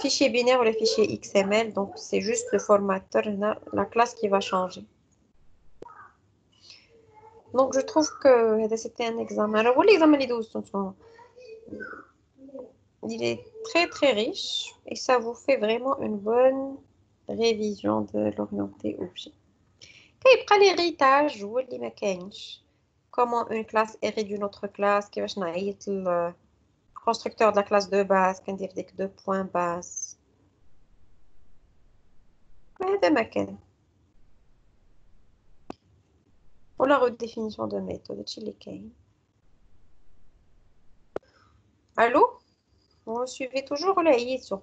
Fichier binaire ou le fichier XML. Donc, c'est juste le formateur, la classe qui va changer. Donc, je trouve que c'était un examen. Alors, l'examen il est très très riche et ça vous fait vraiment une bonne révision de l'orienté objet. كيبقى l'héritage هو اللي ما كاينش. Comment une classe hérite d'une autre classe, كيفاش نعيط le constructeur de la classe de base, كندير ديك deux points base. هذا ما كان. Ou la redéfinition de méthode, هادشي اللي كاين. Allô? Vous me suivez toujours ولا عييتو؟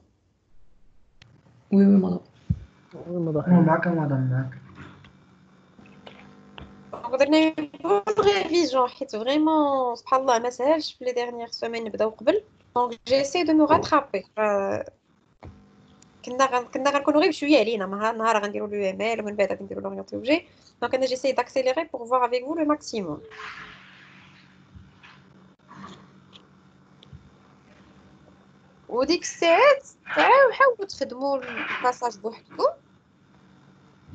وي وي مدام. معك معك. درنا بون ريفيزيون حيت فريمون سبحان الله ما سهلش في لي ديرنيير سيمين نبداو قبل. دونك جيسي دو مو راترابي. كنا غنكونوا غير بشويه علينا نهار غنديروا لو ام ال ومن بعد غادي نديروا لورينتي اوبجي. دونك انا جيسي داكسيليري pour voir avec vous le maximum. وديك الساعات حاولوا تخدموا الباساج بوحدكم.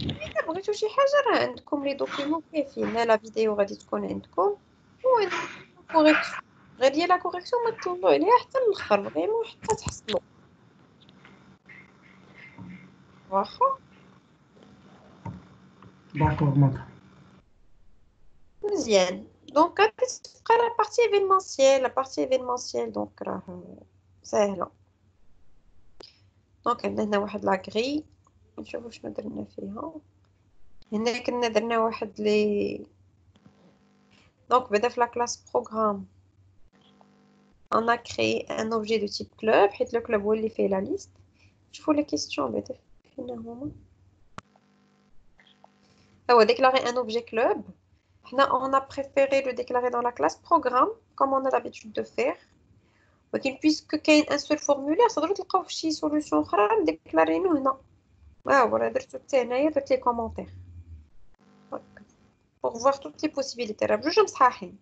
إلا بغيتو شي حاجة راه عندكم لي دوكيومون كافيين. لا فيديو غادي تكون عندكم و كوريكسيون غير ديال لا كوريكسيون ما تطولوا عليها حتى الاخر فريمون حتى تحصلوا واخا. داكور مدام. مزيان دونك غادي تبقى لا بارتي ايفينمونسيال دونك راه ساهله. دونك عندنا هنا واحد لاكري نشوفوا شنو درنا فيها. هنا كنا درنا واحد لي دونك بدا في لا كلاس بروغرام on a créé un objet de type club حيت le club هو اللي فيه la liste. شوفوا les questions بدا فينا هما. هو déclarer un objet club. On a préféré le déclarer dans la classe programme comme on a l'habitude de faire. ولكن puisque كاين un seul formulaire تقدروا تلقاو في شي solution اخرى نديكلارينو هنا. راه درتو حتى هنايا درت لي كومونتير pour voir toutes les possibilités. راه بجوج مصحاحين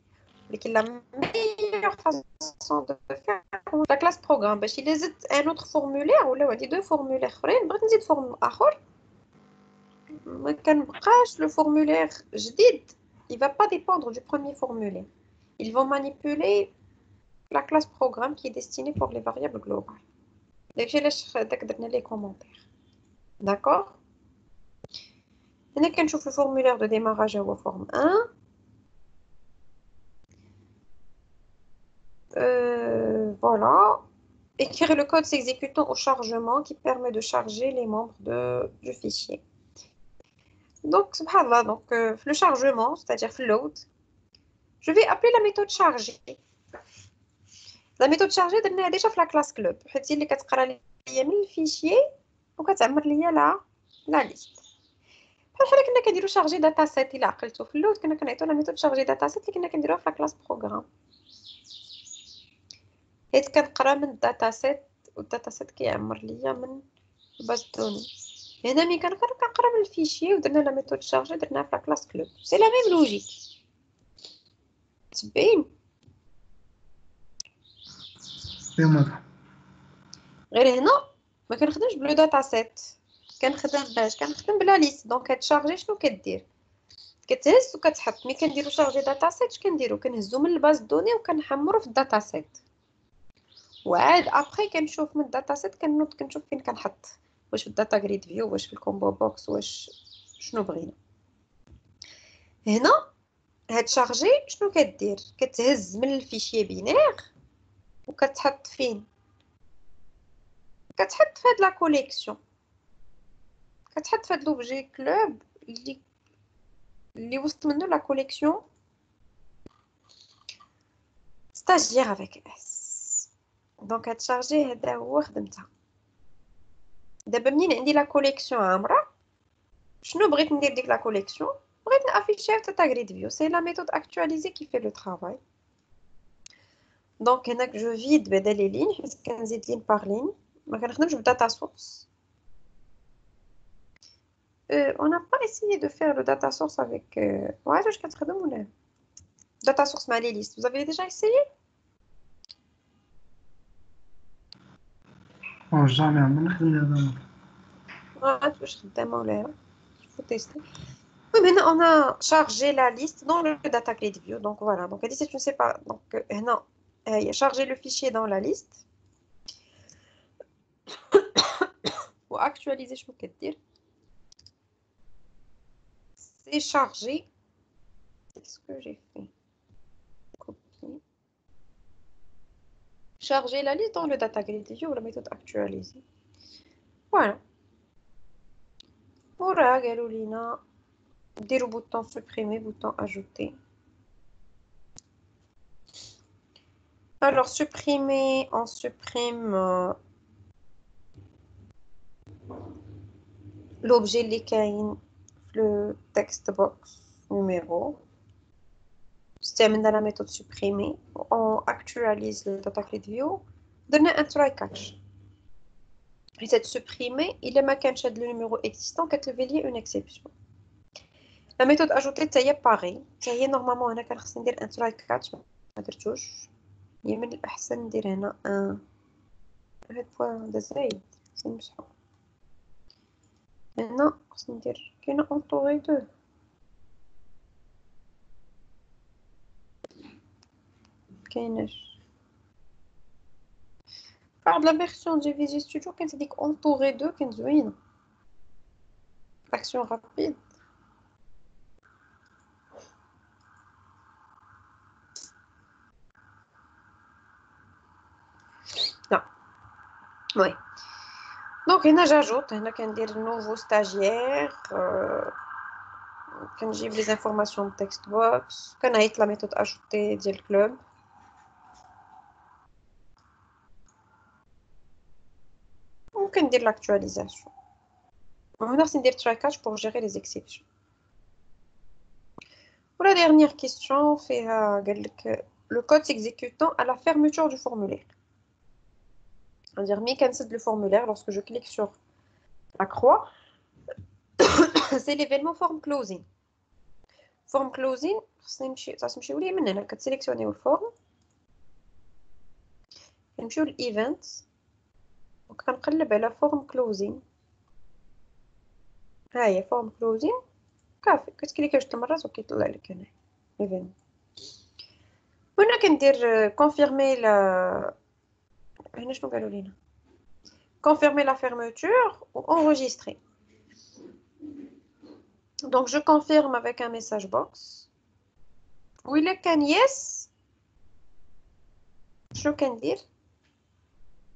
ولكن la meilleure façon de faire la classe programme باش إلا زدت un autre formulaire ولا عندي deux formulaires اخرين بغيت نزيد فورم اخر ما كنبقاش le formulaire جديد. Il va pas dépendre du premier formulaire. Ils vont manipuler la classe programme qui est destinée pour les variables globales. داكشي علاش درنا لي كومونتير. D'accord. هنا كنشوف le formulaire de démarrage هو forme 1. Voilà. Écrire le code s'exécutant au chargement qui permet de charger les membres du fichier. Donc, subhanallah, donc le chargement, c'est-à-dire float, je vais appeler la méthode chargée. La méthode chargée درناها déjà في la classe club. حيت هي اللي كتقرا ليا من الفيشي وكتعمر ليا لا ليست. بحال كنا كنديروا شارجي داتا سيت. الا عقلتوا في اللود كنا كنعيطوا لا ميثود شارجي داتا سيت اللي كنا كنديروها في لا كلاس بروغرام حيت كنقرا من الداتا سيت والداتا سيت كيعمر ليا من باز دوني. هنا ملي كنقرا من الفيشي ودرنا لا ميثود شارجي درناها في لا كلاس كلوب. سي لا ميم لوجيك تبين. مدام. غير هنا ما كنخدمش بلو داتا سيت، كنخدم باش كنخدم بلا ليست. دونك هاد شارجي شنو كدير؟ كتهز وكتحط. ملي كنديرو شارجي داتا سيت اش كنديرو؟ كنهزو من الباز دوني وكنحمرو في الداتا سيت، وعاد ابري كنشوف من الداتا سيت كنوض كنشوف فين كنحط، واش في الداتا جريد فيو، واش في الكومبو بوكس، واش شنو بغينا. هنا هاد شارجي شنو كدير؟ كتهز من الفيشي بينير وكتحط فين؟ كتحط في هاد لا كوليكسيون، كتحط في هاد لوبجي كلوب اللي وسط منه لا كوليكسيون ستاجير افيك اس. دونك هاد شارجي هذا هو خدمتها. دابا منين عندي لا كوليكسيون عامره، شنو بغيت ندير ديك لا كوليكسيون؟ بغيت نافيشيها في داتا جريد فيو. سي لا ميثود اكtualiser qui fait le travail. دونك هناك جو فيد بعدا لي لين، حيت كنزيد لين بار لين، ما كنخدمش بداتا سورس. on n'a pas essayé de faire le data source avec ouais واش كتخدم ولا data source مع les listes. Vous avez déjà essayé? جامي عمرنا خدمنا هذا. Ouais, واش خدامه ولا لا؟ Il faut tester. Oui, maintenant on a chargé la liste dans le data grid view. Donc voilà. Donc elle dit si tu ne sais pas, donc non, il a chargé le fichier dans la liste. Ou actualiser, je peux dire. C'est chargé. C'est ce que j'ai fait. Copier. Charger la liste dans le data grid view ou la méthode actualiser. Voilà. Voilà, Galolina. Dire au bouton supprimer, bouton ajouter. Alors, supprimer, on supprime l'objet لكاين le text box numéro. استعملنا la méthode supprimer. On actualise le data grid view. Donne un try catch. Et cette supprimer, il est ma catch le numéro existant qu'elle veut une exception. La méthode ajoutée, c'est pareil. C'est normalement on a qu'à dire un try catch. ما درتوش. من الأحسن ندير هنا هاد بوان دا زايد نمسحو. هنا خصني ندير كاينه اونطوري دو. كايناش بعد لا فيرسيون ديال فيجي ستوديو كانت هذيك اونطوري دو كانت زوينه. اكسيون رابيد. لا وي. دونك هنا جاجوت، هنا كندير نوفو ستاجير، كنجيب لي زانفورماسيون من تكست بوكس، كنعيط لا ميثود اجوتي ديال الكلوب، وكندير لاكtualisation. وهنا خصني ندير try catch pour gérer les exceptions. ولا dernière question فيها قال لك le code s'exécutant à la fermeture du formulaire. C'est-à-dire ملي كنسد le formulaire, lorsque je clique sur la croix, c'est l'événement form closing. Form closing خصني نمشي تمشيو ليه من هنا، كتسيليكسيونيو الفورم، كنمشيو للايفنت وكنقلب على فورم كلوزين. ها هي فورم كلوزين، كافي كتكليكي جوج المرات وكيطلع لك هنا ايفنت. هنا كندير كونفيرمي لا، هنا شنو قالوا لينا؟ confirmer la fermeture ou enregistrer. Donc je confirme avec un message box. Oui, le can yes. Je can dire.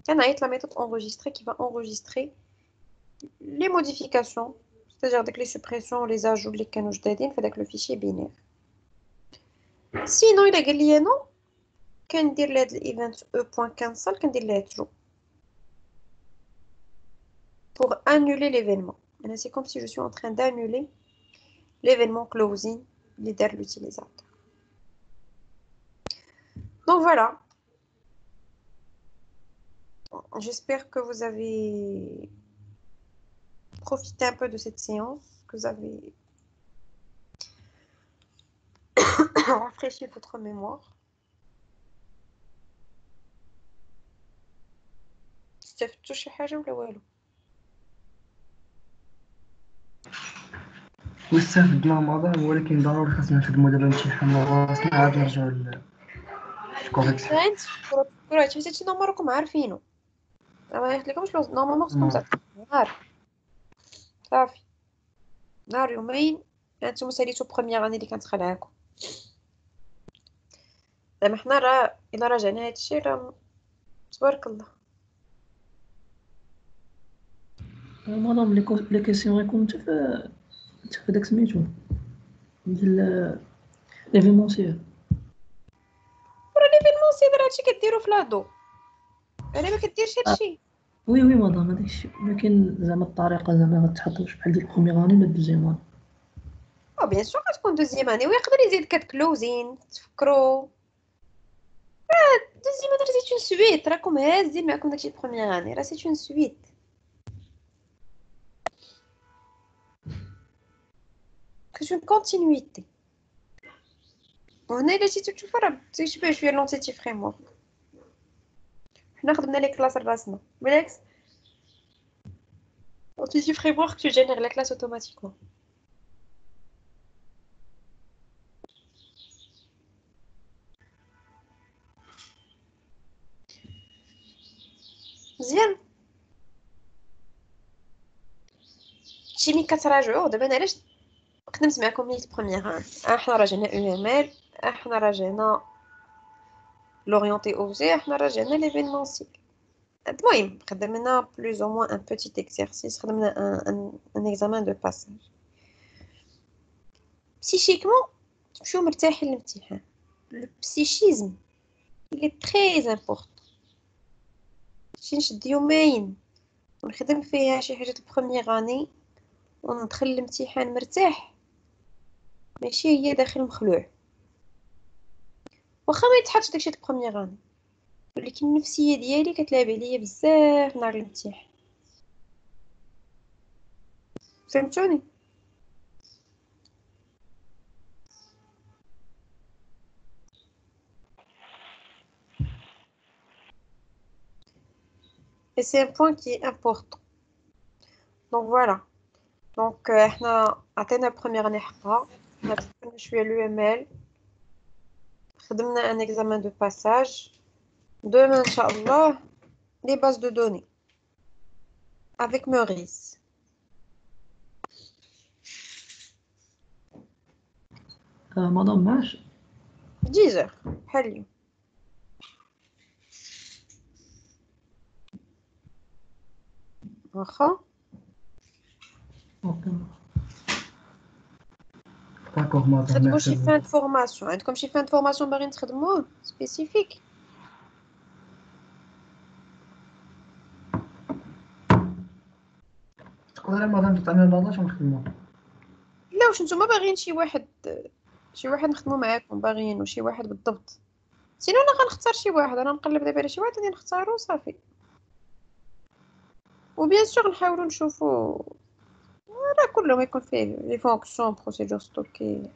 Can la méthode enregistrer qui va enregistrer les modifications, c'est-à-dire avec les suppressions, les ajouts, les canaux jadidin, avec le fichier binaire. Sinon, il a dit non. Can dire l'event e.cancel, can dire le true. Pour annuler l'événement. C'est comme si je suis en train d'annuler l'événement closing leader l'utilisateur. Donc voilà. J'espère que vous avez profité un peu de cette séance, que vous avez rafraîchi votre mémoire. استفدتوا شي حاجه ولا والو؟ واستفدنا مدام، ولكن ضروري خاصنا نخدمو دابا امتحان وراسنا عاد نرجعو للكوريكسيون. غير تفكروا هادشي حتى نورمال راكم عارفينه، ما يخليكمش نورمالمون خصكم عارف صافي. نهار يومين انتم ساليتو بروميير اني اللي كانت خلعاكم. زعما حنا راه الا راجعنا هادشي راه تبارك الله. مادام لي كيسيون غيكون حتى في داك سميتو ديال ليفينمونسيال. راه ليفينمونسيال راه هادشي كديرو في لادو، انا ما كديرش هادشي. وي مادام هذاك الشيء، ولكن زعما الطريقه زعما غتحطوش بحال ديال البروميير اني ولا الدوزيام اني. بيان سور غتكون دوزيام اني، ويقدر يزيد كتكلوزين تفكروا. دوزيام اني راه سي اون سويت، راكم هازين معكم داكشي بروميير اني، راه سي اون سويت. C'est une continuité. وهنا الا جيتو تشوفوا راه تيشبه شويه لونتيتي فريمورك. حنا خدمنا لي كلاس راسنا بالعكس، لونتيتي فريمورك tu génères la classe automatiquement. مزيان. شي ملي كتراجعوا دابا انا علاش خدمت معكم نيت بروميير حنا راجعنا UML، حنا راجعنا لورينتي اوبجي، حنا راجعنا ليفينمونسيال. المهم خدمنا بلوز او موان ان بوتيت اكزرسيس، خدمنا ان اكزامان دو باساج. بسيشيكمون تمشيو مرتاحين للامتحان. لو بسيشيزم il est très important. شي نشد يومين ونخدم فيها شي حاجه بروميير اني وندخل الامتحان مرتاح، ماشي هي داخل مخلوع. واخا ما يتحطش داكشي بروميير اني، ولكن النفسيه ديالي كتلعب عليا بزاف نهار الامتحان. فهمتوني؟ et c'est un point qui est important. Donc voilà. Donc احنا عطينا première année حقها، خدمنا شويه l'UML، خدمنا un examen de passage. Demain inchallah les bases de données avec Maurice. مادام معاش 10h بحال اليوم. واخا اوكي داكوغ مدام، تخدموا شي ميرسي. فان فورماسيون، عندكم شي فان فورماسيون باغيين تخدموه سبيسيفيك؟ تقدري مدام تعطيني لاطاش ونخدمو. لا واش نتوما باغيين شي واحد نخدمو معاكم باغيين وشي واحد بالضبط؟ سينو انا غنختار شي واحد، انا نقلب دابا على شي واحد غادي نختارو صافي. وبيان سور نحاولوا نشوفوا راه كلهم يكون فيه لي فونكسيون بروسيدور ستوكي.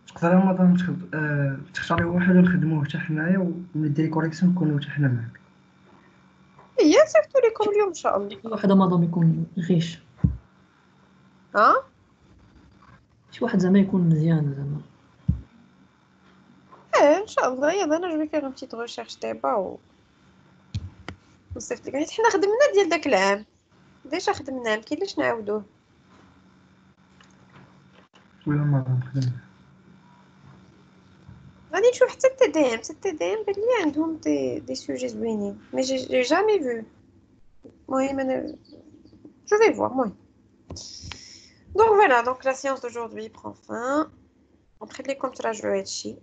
تقدري مدام تختاري واحد ونخدموه حتى حنايا ونديري كوريكسيون نكونو حتى حنا معاك. هي صيفطو لكم اليوم ان شاء الله. شي واحد مادام يكون غيش، ها شي واحد زعما يكون مزيان زعما. ان شاء الله. يلا انا جو فيغ ان بتيت ريشيرش دابا وصيفط لك. حيت حنا خدمنا ديال داك العام ديجا، خدمناه مكاينلاش نعاودوه. ولا مدام خدمنا. غادي نشوف حتى التدعيم بان لي عندهم دي سوجي زوينين، مي جي جامي فو. المهم انا جو في فوار. المهم دونك فوالا. دونك لا سيونس دaujourd'hui prend fin. نخليكم تراجعوا هادشي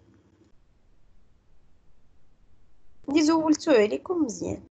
اللي زولتوه عليكم مزيان.